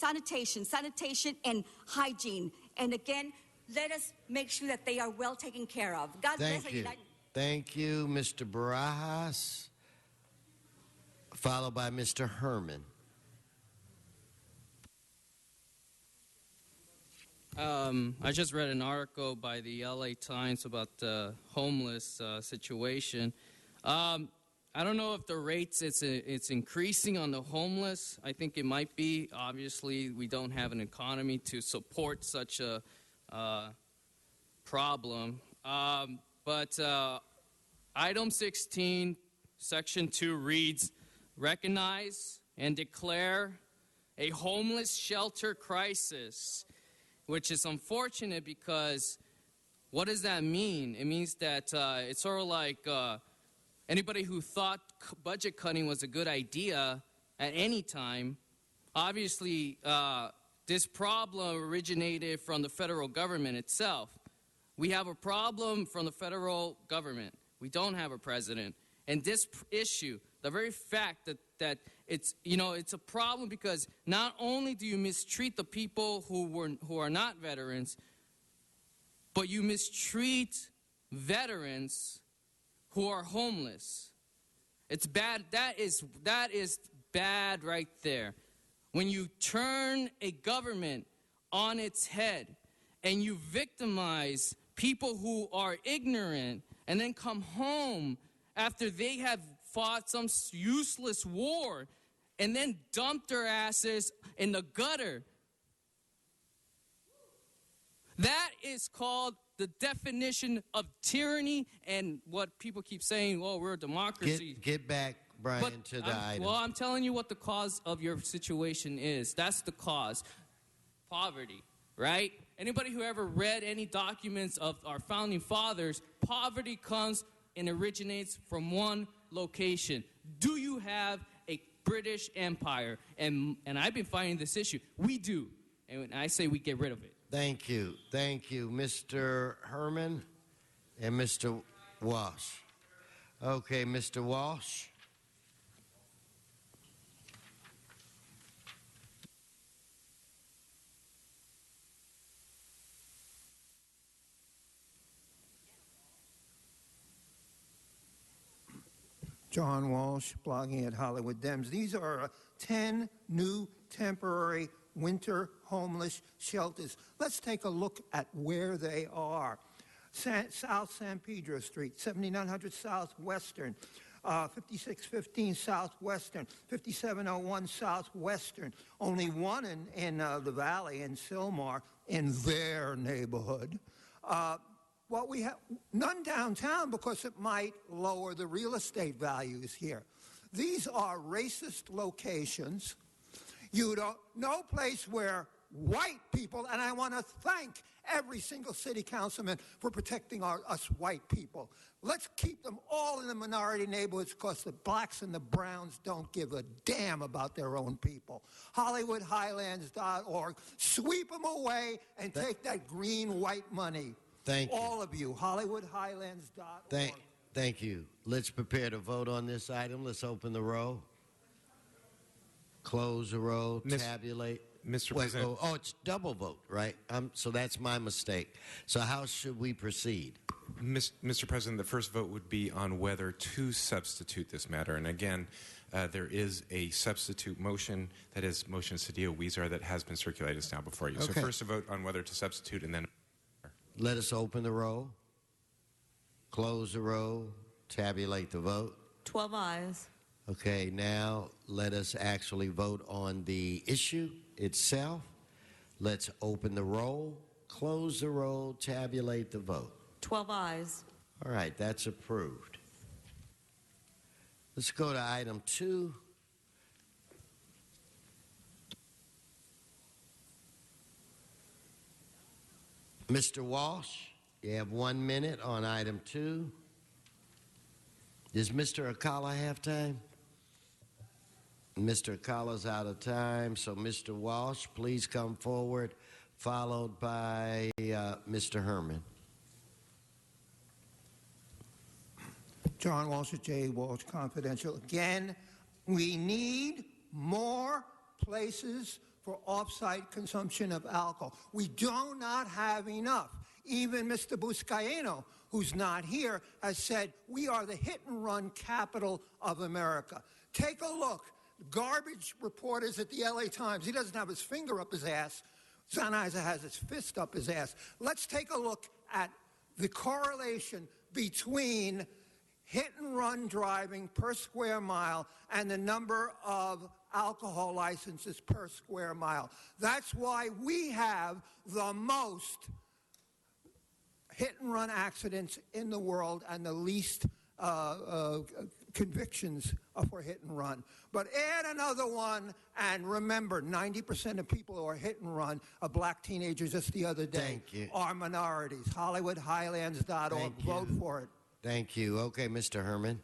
and hygiene. And again, let us make sure that they are well taken care of. God bless you. Thank you, Mr. Barajas. Followed by Mr. Herman. I just read an article by the LA Times about the homeless situation. I don't know if the rates it's increasing on the homeless. I think it might be. Obviously, we don't have an economy to support such a problem. But item 16, section 2 reads, recognize and declare a homeless shelter crisis, which is unfortunate because what does that mean? It means that it's sort of like anybody who thought budget cutting was a good idea at any time. Obviously, this problem originated from the federal government itself. We have a problem from the federal government. We don't have a president. And this issue, the very fact that it's, it's a problem because not only do you mistreat the people who are not veterans, but you mistreat veterans who are homeless. It's bad. That is bad right there. When you turn a government on its head and you victimize people who are ignorant and then come home after they have fought some useless war and then dump their asses in the gutter. That is called the definition of tyranny and what people keep saying, well, we're a democracy. Get back, Brian, to the item. Well, I'm telling you what the cause of your situation is. That's the cause. Poverty, right? anybody who ever read any documents of our founding fathers, poverty comes and originates from one location. Do you have a British Empire? And I've been fighting this issue. We do. And I say we get rid of it. Thank you. Thank you, Mr. Herman and Mr. Walsh. Okay, Mr. Walsh. John Walsh, blogging at Hollywood Dems. These are 10 new temporary winter homeless shelters. Let's take a look at where they are. South San Pedro Street, 7900 Southwestern, 5615 Southwestern, 5701 Southwestern. Only one in the Valley, in Sylmar, in their neighborhood. Well, we have none downtown because it might lower the real estate values here. These are racist locations. No place where white people, and I want to thank every single city councilman for protecting us white people. Let's keep them all in the minority neighborhoods because the blacks and the browns don't give a damn about their own people. HollywoodHighlands.org. Sweep them away and take that green white money. Thank you. All of you. HollywoodHighlands.org. Thank you. Let's prepare to vote on this item. Let's open the roll. Close the roll. Tabulate. Mr. President. Oh, it's double vote, right? So that's my mistake. So how should we proceed? Mr. President, the first vote would be on whether to substitute this matter. And again, there is a substitute motion, that is motion Cedillo-Huizar, that has been circulated. It's now before you. Okay. So first a vote on whether to substitute, and then... Let us open the roll. Close the roll. Tabulate the vote. 12 ayes. Okay, now let us actually vote on the issue itself. Let's open the roll, close the roll, tabulate the vote. 12 ayes. All right, that's approved. Let's go to item 2. Mr. Walsh, you have 1 minute on item 2. Does Mr. Akala have time? Mr. Akala's out of time, so Mr. Walsh, please come forward, followed by Mr. Herman. John Walsh at J. Walsh Confidential. Again, we need more places for off-site consumption of alcohol. We do not have enough. Even Mr. Buscaino, who's not here, has said we are the hit-and-run capital of America. Take a look. Garbage reporters at the LA Times, he doesn't have his finger up his ass. Sennheiser has his fist up his ass. Let's take a look at the correlation between hit-and-run driving per square mile and the number of alcohol licenses per square mile. That's why we have the most hit-and-run accidents in the world and the least convictions for hit-and-run. But add another one, and remember, 90% of people who are hit-and-run are black teenagers just the other day. Thank you. Are minorities. HollywoodHighlands.org. Vote for it. Thank you. Okay, Mr. Herman.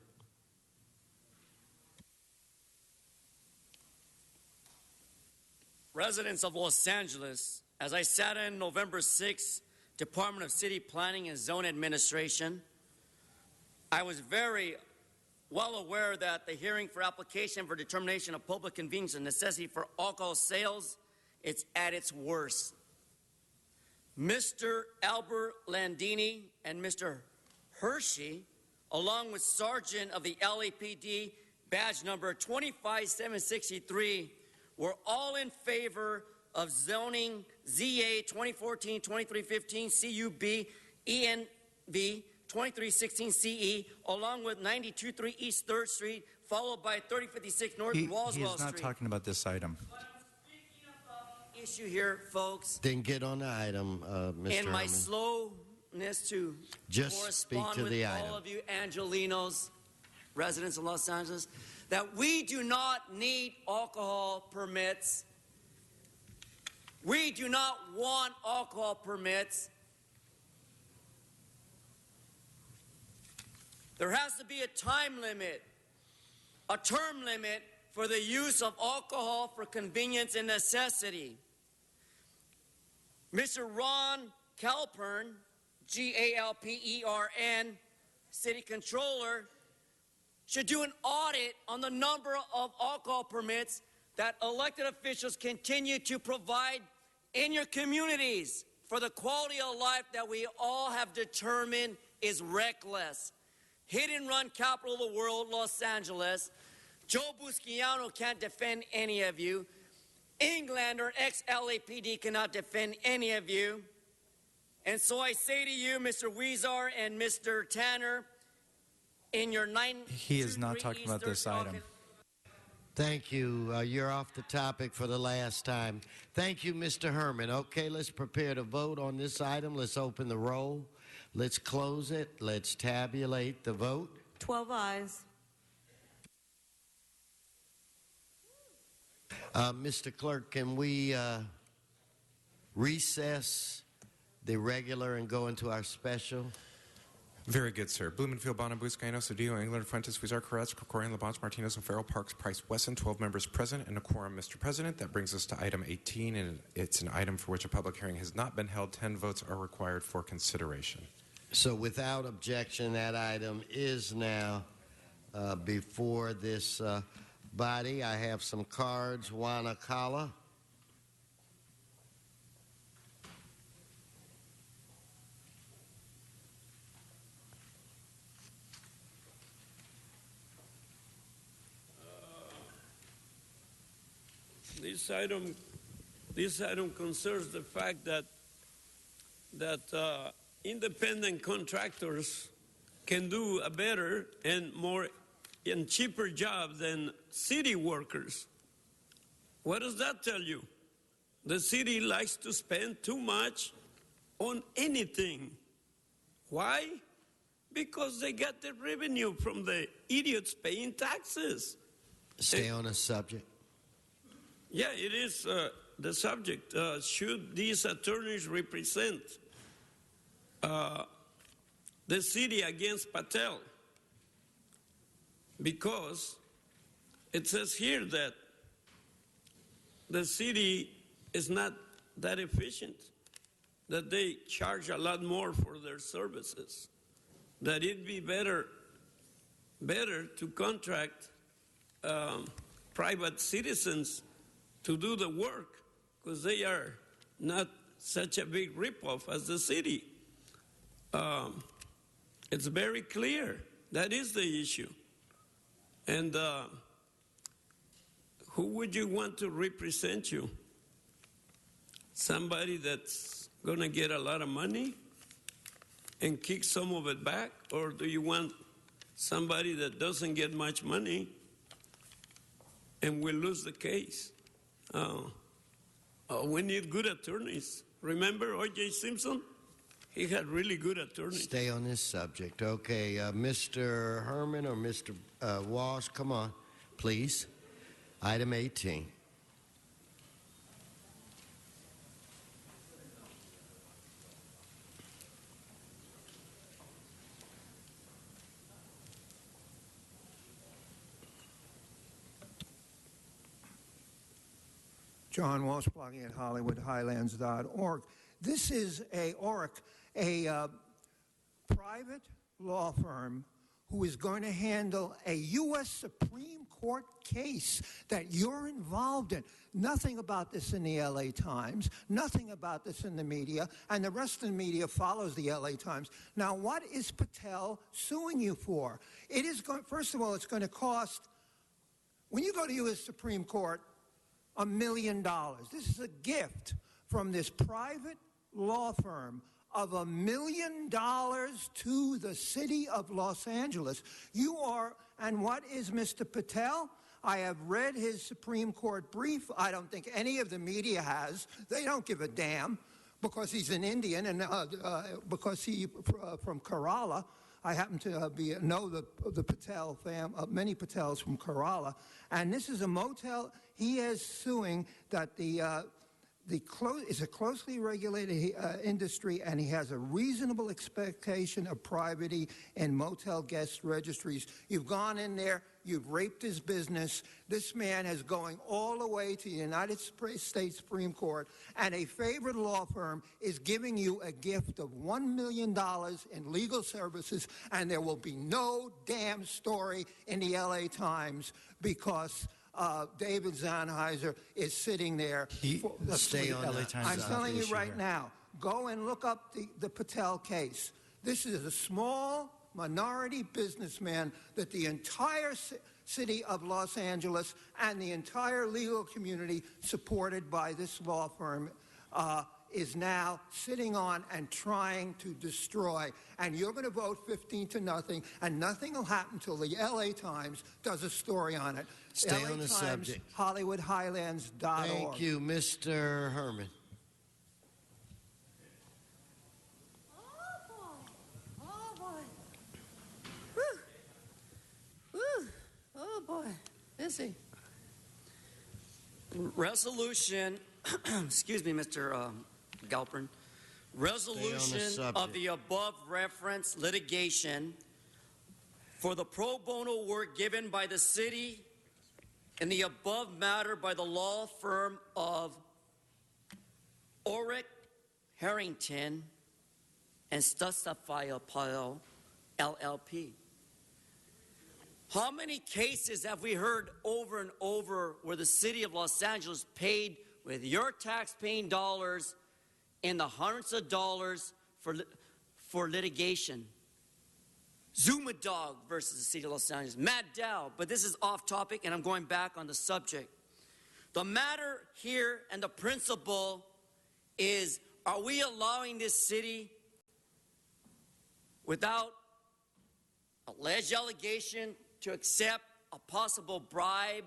Residents of Los Angeles, as I sat in November 6th, Department of City Planning and Zone Administration, I was very well aware that the hearing for application for determination of public convenience and necessity for alcohol sales, it's at its worst. Mr. Albert Landini and Mr. Hershey, along with Sergeant of the LAPD, badge number 25763, were all in favor of zoning ZA 2014-2315 CUB ENV 2316 CE, along with 923 East 3rd Street, followed by 3056 North Roswell Street. He is not talking about this item. Issue here, folks. Then get on the item, Mr. In my Herman. slowness to Just correspond speak to with the all item. of you Angelinos, residents of Los Angeles, that we do not need alcohol permits We do not want alcohol permits. There has to be a time limit, a term limit for the use of alcohol for convenience and necessity. Mr. Ron Calpern, Galpern, City Controller, should do an audit on the number of alcohol permits that elected officials continue to provide in your communities for the quality of life that we all have determined is reckless. Hit and run capital of the world, Los Angeles. Joe Buscaino can't defend any of you. Englander, ex-LAPD, cannot defend any of you. And so I say to you, Mr. Weezer and Mr. Tanner, in your 9... He is not talking about this item. Thank you. You're off the topic for the last time. Thank you, Mr. Herman. Okay, let's prepare to vote on this item. Let's open the roll. Let's close it. Let's tabulate the vote. 12 ayes. Mr. Clerk, can we recess the regular and go into our special? Very good, sir. Blumenfield, Bonham, Buscaino, Cedillo, England, Fuentes, Huizar, Carretz, Krikorian, Labange, Martinez, O'Farrell, Parks, Price, Wesson, 12 members present and a quorum, Mr. President. That brings us to item 18, and it's an item for which a public hearing has not been held. 10 votes are required for consideration. So without objection, that item is now before this body. I have some cards. Juana Cala. This item concerns the fact that independent contractors can do a better and more and cheaper job than city workers. What does that tell you? The city likes to spend too much on anything. Why? Because they get the revenue from the idiots paying taxes. Stay on the subject. Yeah, it is the subject. Should these attorneys represent the city against Patel? Because it says here that the city is not that efficient, that they charge a lot more for their services, that it'd be better to contract private citizens to do the work, because they are not such a big ripoff as the city. It's very clear. That is the issue. And who would you want to represent you? Somebody that's going to get a lot of money and kick some of it back? Or do you want somebody that doesn't get much money and will lose the case? We need good attorneys. Remember O.J. Simpson? He had really good attorneys. Stay on this subject. Okay, Mr. Herman or Mr. Walsh, come on, please. Item 18. John Walsh, blogging at HollywoodHighlands.org. This is a private law firm who is going to handle a U.S. Supreme Court case that you're involved in. Nothing about this in the L.A. Times, nothing about this in the media, and the rest of the media follows the L.A. Times. Now, what is Patel suing you for? It is going, first of all, it's going to cost, when you go to U.S. Supreme Court, $1 million. This is a gift from this private law firm of $1 million to the city of Los Angeles. You are, and what is Mr. Patel? I have read his Supreme Court brief. I don't think any of the media has. They don't give a damn because he's an Indian and because he from Kerala. I happen to know the Patel family, many Patels from Kerala, and this is a motel. He is suing that the It's a closely regulated industry, and he has a reasonable expectation of privacy in motel guest registries. You've gone in there, you've raped his business. This man is going all the way to the United States Supreme Court, and a favorite law firm is giving you a gift of $1 million in legal services, and there will be no damn story in the LA Times because David Sennheiser is sitting there. Stay on LA Times. I'm telling you right now, go and look up the Patel case. This is a small minority businessman that the entire city of Los Angeles and the entire legal community supported by this law firm is now sitting on and trying to destroy. And you're going to vote 15-0, and nothing will happen until the LA Times does a story on it. Stay LA on the Times, subject. HollywoodHighlands.org. Thank you, Mr. Herman. Oh, boy. Woo. Oh, boy. Busy. Resolution, excuse me, Mr. Galpern. Resolution of the above referenced litigation for the pro bono work given by the city in the above matter by the law firm of Orrick, Harrington, and Stusafile LLP. How many cases have we heard over and over where the city of Los Angeles paid with your tax-paying dollars in the hundreds of dollars for litigation? Zuma Dog versus the city of Los Angeles. Matt Dow, but this is off topic and I'm going back on the subject. The matter here and the principle is, are we allowing this city without alleged allegation to accept a possible bribe?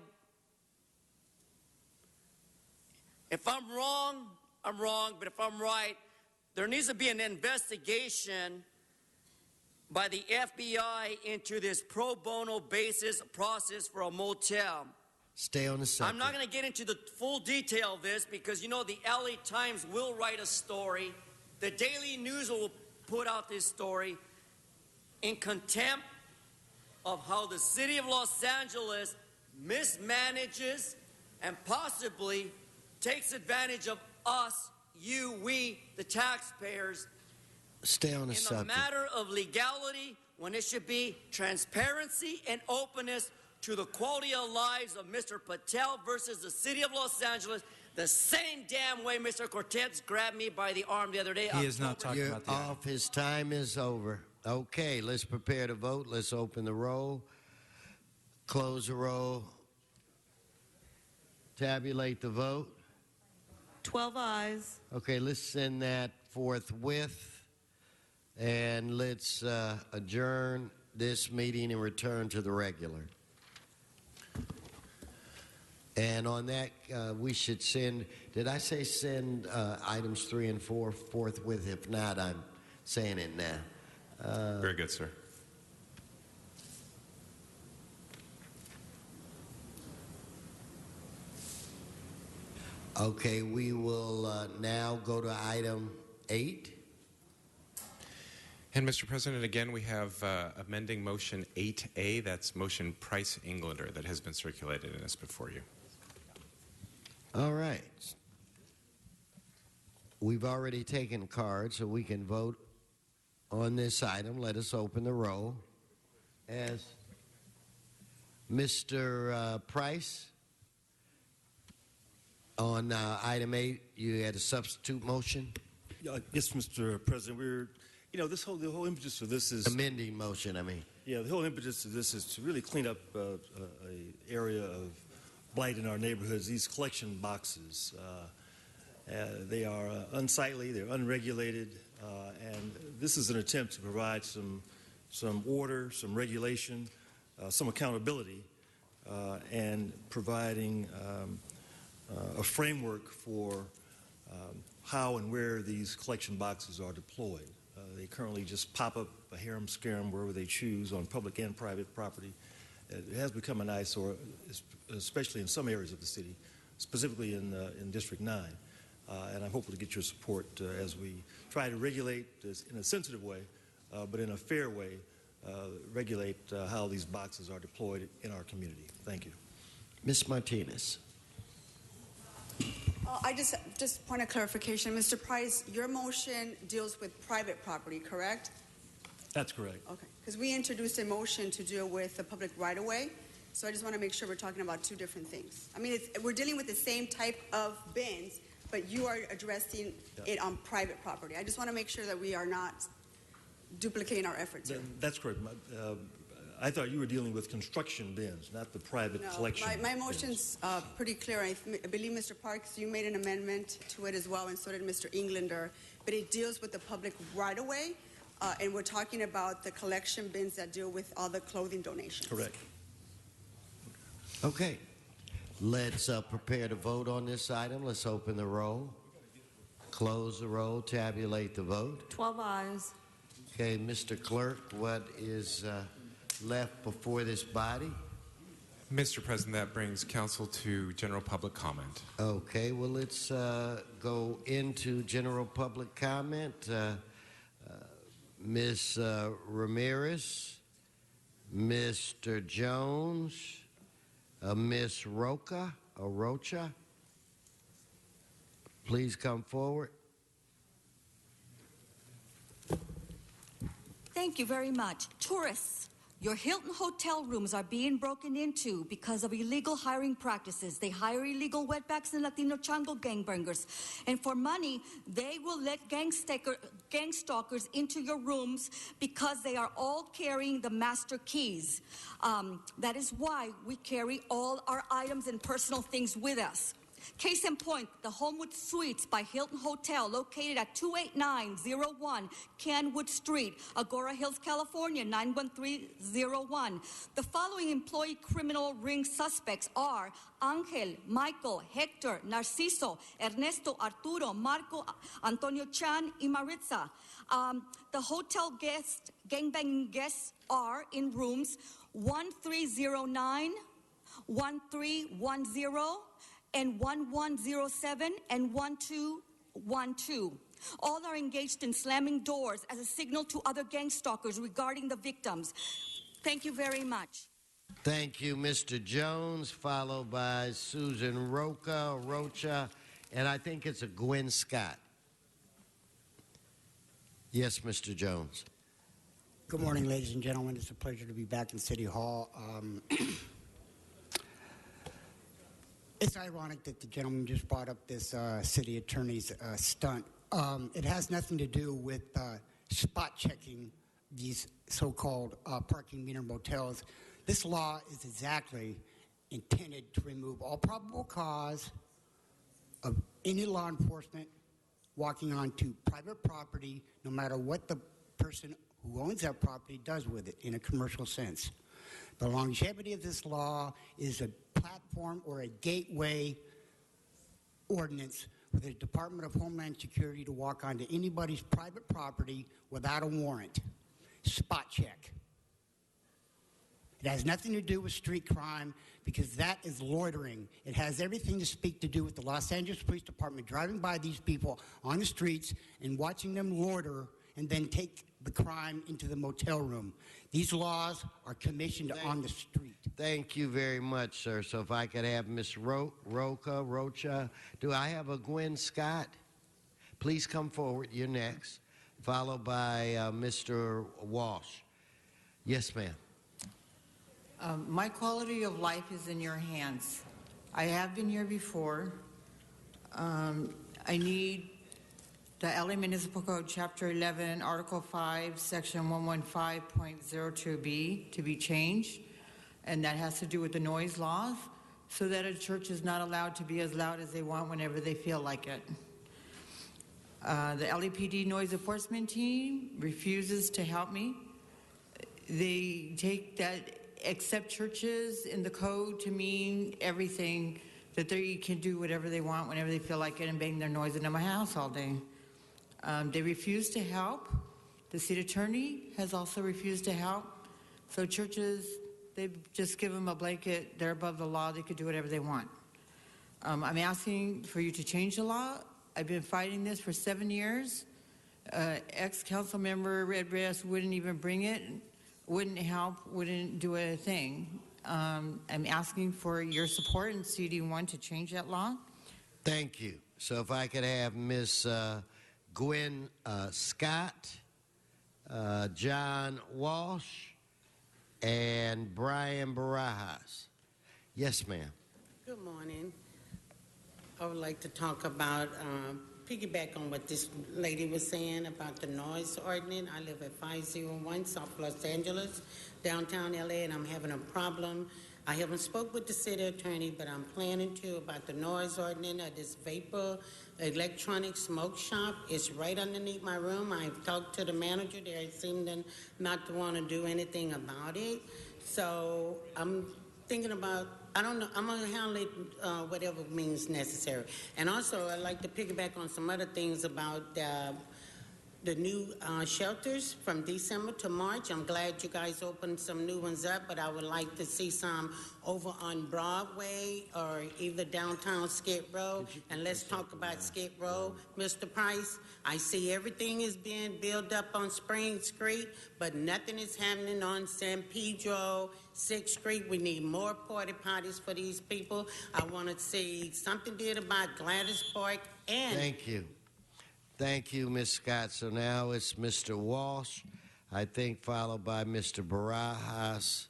If I'm wrong, I'm wrong, but if I'm right, there needs to be an investigation by the FBI into this pro bono basis process for a motel. Stay on the subject. I'm not going to get into the full detail of this because, you know, the LA Times will write a story. The Daily News will put out this story in contempt of how the city of Los Angeles mismanages and possibly takes advantage of us, you, we, the taxpayers. Stay on the in subject. a matter of legality, when it should be transparency and openness to the quality of lives of Mr. Patel versus the city of Los Angeles, the same damn way Mr. Cortez grabbed me by the arm the other day. He is not talking about that. Off. His time is over. Okay, let's prepare to vote. Let's open the roll, close the roll, tabulate the vote. 12 ayes. Okay, let's send that forthwith. And let's adjourn this meeting and return to the regular. And on that, we should send, did I say send items 3 and 4 forthwith? If not, I'm saying it now. Very good, sir. Okay, we will now go to item 8. And Mr. President, again, we have amending motion 8A. That's motion Price Englander that has been circulated and is before you. All right. We've already taken cards, so we can vote on this item. Let us open the roll. As Mr. Price, on item 8, you had a substitute motion? Yes, Mr. President. The whole impetus for this is amending motion. I mean, yeah, the whole impetus of this is to really clean up a area of blight in our neighborhoods. These collection boxes, they are unsightly, they're unregulated, and this is an attempt to provide some order, some regulation, some accountability, and providing a framework for how and where these collection boxes are deployed. They currently just pop up a harem scarum wherever they choose on public and private property. It has become an eyesore, especially in some areas of the city, specifically in District 9. and I'm hopeful to get your support as we try to regulate this in a sensitive way, but in a fair way, regulate how these boxes are deployed in our community. Thank you. Ms. Martinez. I just point of clarification. Mr. Price, your motion deals with private property, correct? That's correct. Okay. Because we introduced a motion to deal with the public right-of-way, so I just want to make sure we're talking about two different things. I mean, we're dealing with the same type of bins, but you are addressing it on private property. I just want to make sure that we are not duplicating our efforts here. That's correct. I thought you were dealing with construction bins, not the private collection. My motion's pretty clear. I believe, Mr. Parks, you made an amendment to it as well, and so did Mr. Englander. But it deals with the public right-of-way, and we're talking about the collection bins that deal with all the clothing donations. Correct. Okay. Let's prepare to vote on this item. Let's open the roll, close the roll, tabulate the vote. 12 ayes. Okay, Mr. Clerk, what is left before this body? Mr. President, that brings council to general public comment. Okay, well, let's go into general public comment. Ms. Ramirez, Mr. Jones, Ms. Rocha, please come forward. Thank you very much. Tourists, your Hilton hotel rooms are being broken into because of illegal hiring practices. They hire illegal wetbacks and Latino Chango gangbangers. And for money, they will let gang stalkers into your rooms because they are all carrying the master keys. That is why we carry all our items and personal things with us. Case in point, the Homewood Suites by Hilton Hotel, located at 28901 Canwood Street, Agora Hills, California, 91301. The following employee criminal ring suspects are Angel, Michael, Hector, Narciso, Ernesto, Arturo, Marco, Antonio Chan, y Maritza. The hotel gangbang guests are in rooms 1309, 1310, and 1107 and 1212. All are engaged in slamming doors as a signal to other gang stalkers regarding the victims. Thank you very much. Thank you, Mr. Jones, followed by Susan Rocha, and I think it's a Gwen Scott. Yes, Mr. Jones. Good morning, ladies and gentlemen. It's a pleasure to be back in City Hall. It's ironic that the gentleman just brought up this city attorney's stunt. It has nothing to do with spot checking these so-called parking meter motels. This law is exactly intended to remove all probable cause of any law enforcement walking onto private property, no matter what the person who owns that property does with it in a commercial sense. The longevity of this law is a platform or a gateway ordinance for the Department of Homeland Security to walk onto anybody's private property without a warrant. Spot check. It has nothing to do with street crime because that is loitering. It has everything to do with the Los Angeles Police Department driving by these people on the streets and watching them loiter and then take the crime into the motel room. These laws are commissioned on the street. Thank you very much, sir. So if I could have Ms. Rocha. Do I have a Gwen Scott? Please come forward. You're next. Followed by Mr. Walsh. Yes, ma'am. My quality of life is in your hands. I have been here before. I need the LA Municipal Code, Chapter 11, Article 5, Section 115.02b to be changed, and that has to do with the noise laws, so that a church is not allowed to be as loud as they want whenever they feel like it. The LAPD noise enforcement team refuses to help me. They take that, accept churches in the code to mean everything, that they can do whatever they want whenever they feel like it and bang their noise into my house all day. They refuse to help. The city attorney has also refused to help. So churches, they just give them a blanket. They're above the law. They could do whatever they want. I'm asking for you to change the law I've been fighting this for 7 years. Ex-council member Red Reyes wouldn't even bring it, wouldn't help, wouldn't do a thing. I'm asking for your support in CD1 to change that law. Thank you. So if I could have Miss Gwen Scott, John Walsh, and Brian Barajas. Yes, ma'am. Good morning. I would like to talk about, piggyback on what this lady was saying about the noise ordinance. I live at 501 South Los Angeles, downtown LA, and I'm having a problem. I haven't spoke with the city attorney, but I'm planning to about the noise ordinance of this vapor electronic smoke shop. It's right underneath my room. I've talked to the manager. They seem to not to want to do anything about it. So I'm thinking about, I don't know, I'm going to handle it whatever means necessary. And also, I'd like to piggyback on some other things about the new shelters from December to March. I'm glad you guys opened some new ones up, but I would like to see some over on Broadway or either downtown Skid Row. And let's talk about Skid Row. Mr. Price, I see everything is being built up on Spring Street, but nothing is happening on San Pedro, 6th Street. We need more porta potties for these people. I want to see something did about Gladys Park and... Thank you. Thank you, Ms. Scott. So now it's Mr. Walsh, I think, followed by Mr. Barajas.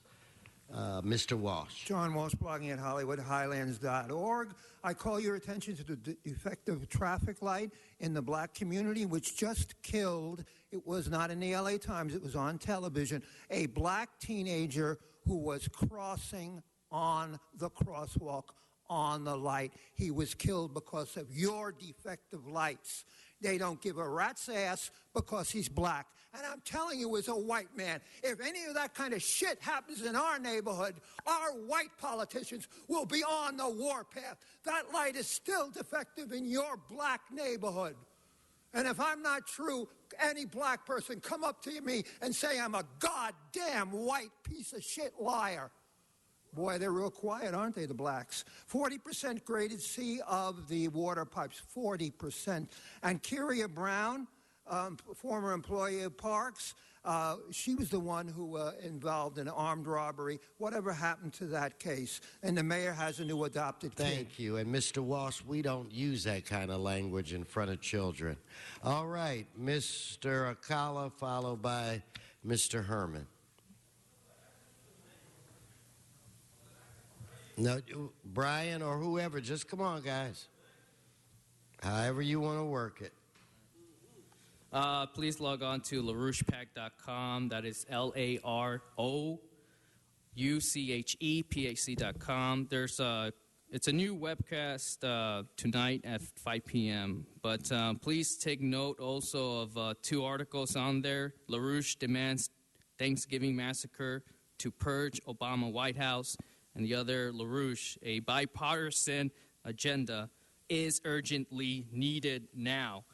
Mr. Walsh. John Walsh, blogging at HollywoodHighlands.org. I call your attention to the defective traffic light in the black community, which just killed, it was not in the LA Times, it was on television, a black teenager who was crossing on the crosswalk on the light. He was killed because of your defective lights. They don't give a rat's ass because he's black. And I'm telling you as a white man, if any of that kind of shit happens in our neighborhood, our white politicians will be on the warpath. That light is still defective in your black neighborhood. And if I'm not true, any black person come up to me and say I'm a goddamn white piece of shit liar. Boy, they're real quiet, aren't they, the blacks? 40% graded C of the water pipes, 40%. And Kyria Brown, former employee of Parks, she was the one who involved in armed robbery. Whatever happened to that case? And the mayor has a new adopted kid. Thank you. And Mr. Walsh, we don't use that kind of language in front of children. All right, Mr. Akala, followed by Mr. Herman. No, Brian or whoever, just come on, guys. However you want to work it. Please log on to LaRouchePAC.com. That is LaRouchePAC.com. It's a new webcast tonight at 5 p.m. But please take note also of 2 articles on there. LaRouche demands Thanksgiving massacre to purge Obama White House. And the other, LaRouche, a bipartisan agenda is urgently needed now.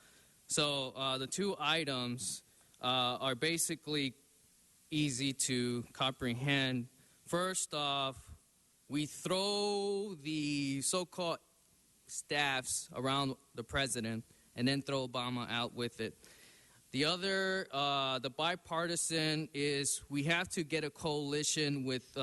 So the 2 items are basically easy to comprehend. First off, we throw the so-called staffs around the president and then throw Obama out with it. The other, the bipartisan, is we have to get a coalition with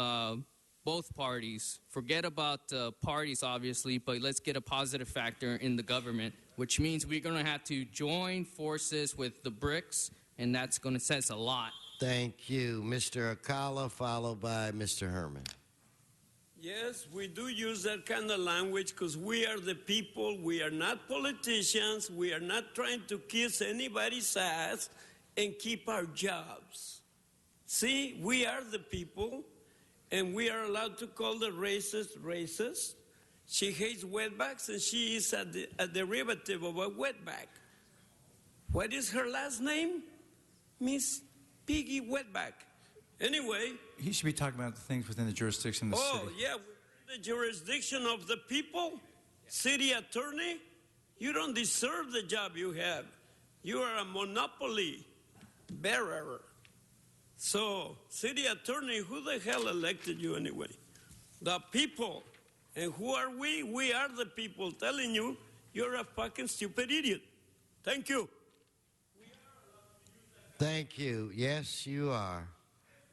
both parties. Forget about parties, obviously, but let's get a positive factor in the government, which means we're going to have to join forces with the BRICS, and that's going to say a lot. Thank you. Mr. Akala, followed by Mr. Herman. Yes, we do use that kind of language because we are the people. We are not politicians. We are not trying to kiss anybody's ass and keep our jobs. See, we are the people. And we are allowed to call the racist. She hates wetbacks, and she is a derivative of a wetback. What is her last name? Miss Piggy Wetback. Anyway. He should be talking about the things within the jurisdiction of the city. Oh, yeah, the jurisdiction of the people. City attorney, you don't deserve the job you have. You are a monopoly bearer. So, city attorney, who the hell elected you anyway? The people. And who are we? We are the people telling you you're a fucking stupid idiot. Thank you. Thank you. Yes, you are.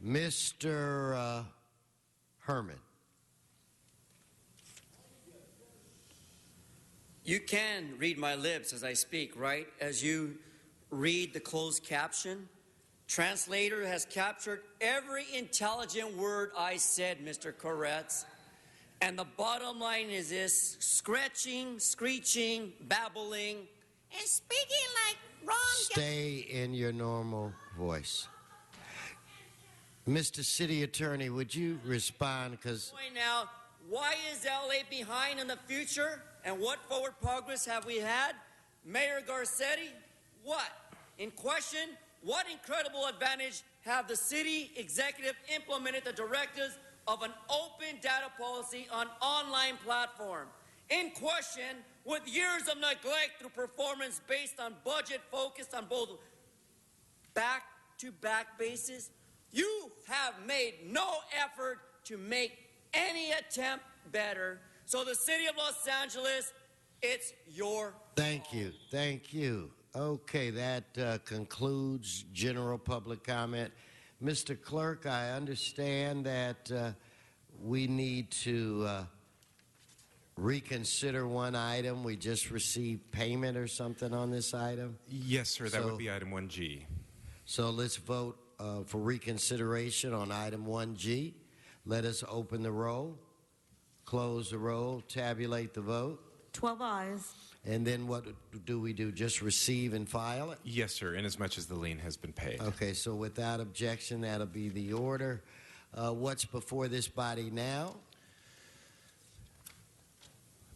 Mr. Herman. You can read my lips as I speak, right? As you read the closed caption. Translator has captured every intelligent word I said, Mr. Koretz. And the bottom line is this: scratching, screeching, babbling, and speaking like Ron. Stay in your normal voice. Mr. City Attorney, would you respond? Because Now, why is LA behind in the future? And what forward progress have we had? Mayor Garcetti, what? In question, what incredible advantage have the city executive implemented the directives of an open data policy on online platform? In question, with years of neglect through performance based on budget focused on both back-to-back basis, you have made no effort to make any attempt better. So the city of Los Angeles, it's your thank you. Thank you. Okay, that concludes general public comment. Mr. Clerk, I understand that we need to reconsider one item. We just received payment or something on this item. Yes, sir. That would be item 1G. So let's vote for reconsideration on item 1G. Let us open the roll, close the roll, tabulate the vote. 12 ayes. And then what do we do? Just receive and file it? Yes, sir, inasmuch as the lien has been paid. Okay, so without objection, that'll be the order. What's before this body now?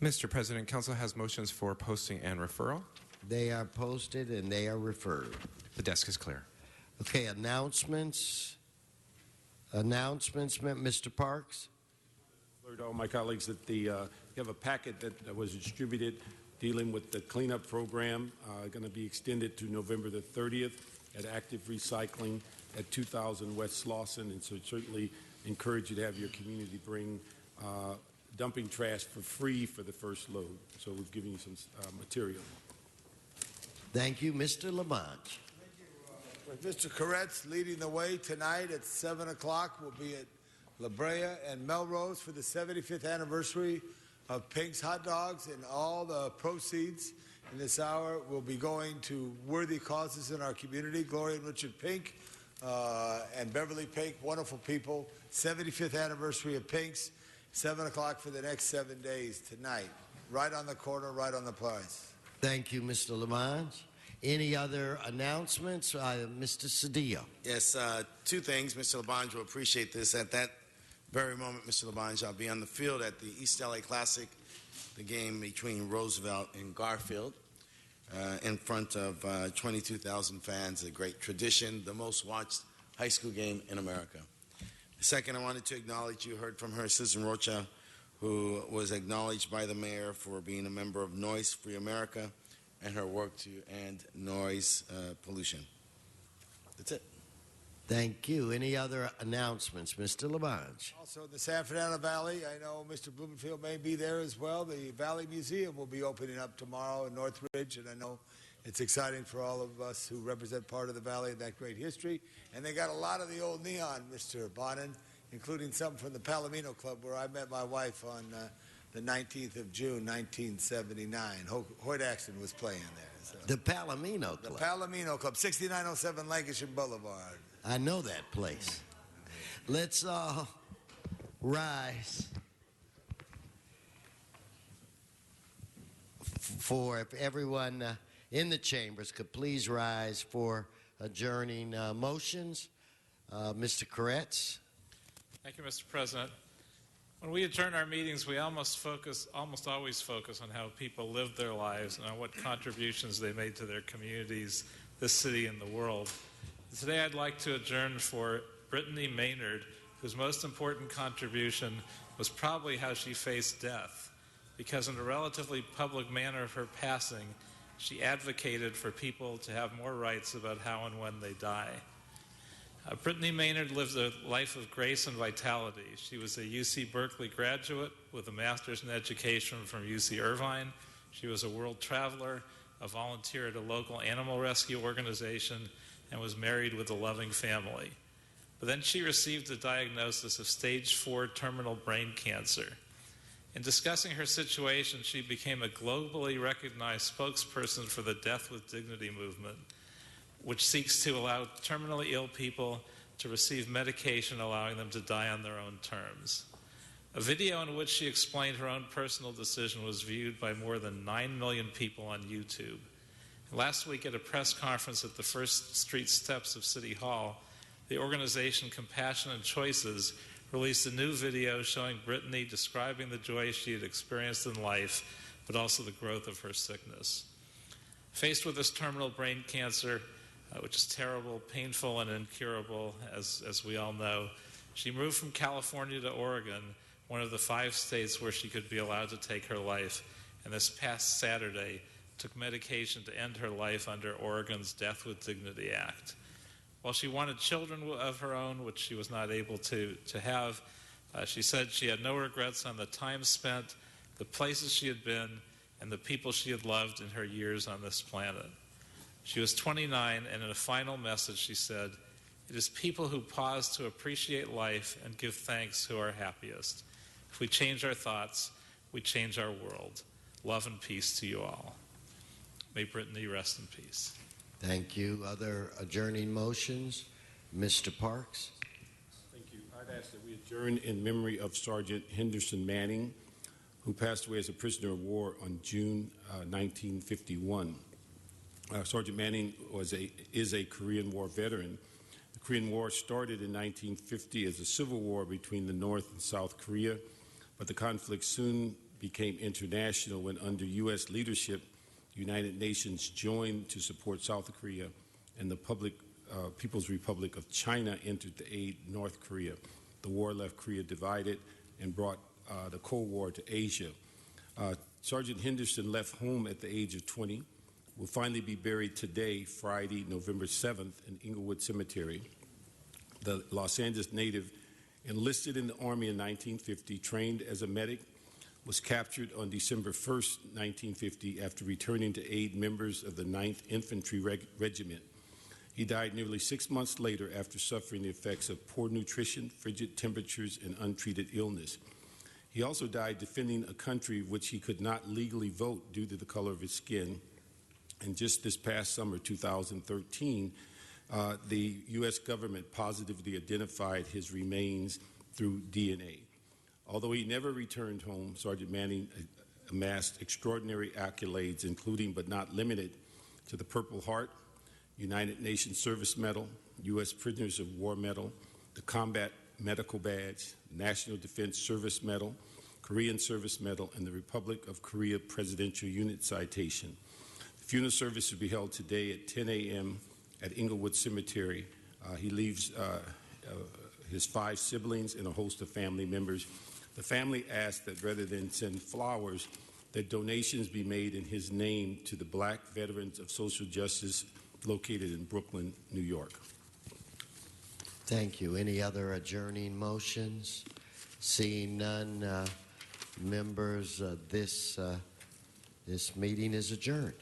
Mr. President, Council has motions for posting and referral. They are posted and they are referred. The desk is clear. Okay, announcements. Announcements, Mr. Parks. Alert all my colleagues that you have a packet that was distributed dealing with the cleanup program, going to be extended to November the 30th at Active Recycling at 2000 West Slauson, and so certainly encourage you to have your community bring dumping trash for free for the first load. So we've given you some material. Thank you, Mr. Labange. With Mr. Koretz leading the way tonight at 7 o'clock, we'll be at La Brea and Melrose for the 75th anniversary of Pink's Hot Dogs, and all the proceeds in this hour will be going to worthy causes in our community. Gloria and Richard Pink and Beverly Pink, wonderful people. 75th anniversary of Pink's, 7 o'clock for the next 7 days tonight. Right on the corner, right on the price. Thank you, Mr. Labange. Any other announcements? Mr. Cedillo. Yes, two things. Mr. Labange will appreciate this. At that very moment, Mr. Labange, I'll be on the field at the East LA Classic, the game between Roosevelt and Garfield, in front of 22,000 fans, a great tradition, the most watched high school game in America. Second, I wanted to acknowledge, you heard from her, Susan Rocha, who was acknowledged by the mayor for being a member of Noise Free America and her work to end noise pollution. That's it. Thank you. Any other announcements, Mr. Labange? Also in the San Fernando Valley, I know Mr. Blumenfield may be there as well. The Valley Museum will be opening up tomorrow in Northridge, and I know it's exciting for all of us who represent part of the Valley and that great history. And they got a lot of the old neon, Mr. Bonin, including some from the Palomino Club, where I met my wife on the 19th of June, 1979. Hoyt Axton was playing there. So. The Palomino Club. The Palomino Club, 6907 Lancashire Boulevard. I know that place. Let's all rise for, if everyone in the chambers could please rise for adjourning motions. Mr. Koretz. Thank you, Mr. President. When we adjourn our meetings, we almost always focus on how people live their lives and on what contributions they made to their communities, this city, and the world. Today I'd like to adjourn for Brittany Maynard, whose most important contribution was probably how she faced death, because in a relatively public manner of her passing, she advocated for people to have more rights about how and when they die. Brittany Maynard lived a life of grace and vitality. She was a UC Berkeley graduate with a master's in education from UC Irvine. She was a world traveler, a volunteer at a local animal rescue organization, and was married with a loving family. But then she received a diagnosis of stage 4 terminal brain cancer. In discussing her situation, she became a globally recognized spokesperson for the Death with Dignity movement, which seeks to allow terminally ill people to receive medication allowing them to die on their own terms. A video in which she explained her own personal decision was viewed by more than 9 million people on YouTube. Last week at a press conference at the First Street steps of City Hall, the organization Compassion and Choices released a new video showing Brittany describing the joy she had experienced in life, but also the growth of her sickness. Faced with this terminal brain cancer, which is terrible, painful, and incurable, as we all know, she moved from California to Oregon, one of the 5 states where she could be allowed to take her life, and this past Saturday took medication to end her life under Oregon's Death with Dignity Act. While she wanted children of her own, which she was not able to have, she said she had no regrets on the time spent, the places she had been, and the people she had loved in her years on this planet. She was 29, and in a final message she said, "It is people who pause to appreciate life and give thanks who are happiest. If we change our thoughts, we change our world. Love and peace to you all." May Brittany rest in peace. Thank you. Other adjourning motions? Mr. Parks? Thank you. I'd ask that we adjourn in memory of Sergeant Henderson Manning, who passed away as a prisoner of war on June 1951. Sergeant Manning is a Korean War veteran. The Korean War started in 1950 as a civil war between the North and South Korea, but the conflict soon became international when, under U.S. leadership, the United Nations joined to support South Korea, and the People's Republic of China entered to aid North Korea. The war left Korea divided and brought the Cold War to Asia. Sergeant Henderson left home at the age of 20. Will finally be buried today, Friday, November 7th, in Inglewood Cemetery. The Los Angeles native enlisted in the Army in 1950, trained as a medic, was captured on December 1st, 1950, after returning to aid members of the 9th Infantry Regiment. He died nearly 6 months later after suffering the effects of poor nutrition, frigid temperatures, and untreated illness. He also died defending a country which he could not legally vote due to the color of his skin. And just this past summer, 2013, the U.S. government positively identified his remains through DNA. Although he never returned home, Sergeant Manning amassed extraordinary accolades, including but not limited to the Purple Heart, United Nations Service Medal, U.S. Prisoners of War Medal, the Combat Medical Badge, National Defense Service Medal, Korean Service Medal, and the Republic of Korea Presidential Unit Citation. The funeral service will be held today at 10 a.m. at Inglewood Cemetery. He leaves his 5 siblings and a host of family members. The family asked that rather than send flowers, that donations be made in his name to the Black Veterans of Social Justice located in Brooklyn, New York. Thank you. Any other adjourning motions? Seeing none, members, this meeting is adjourned.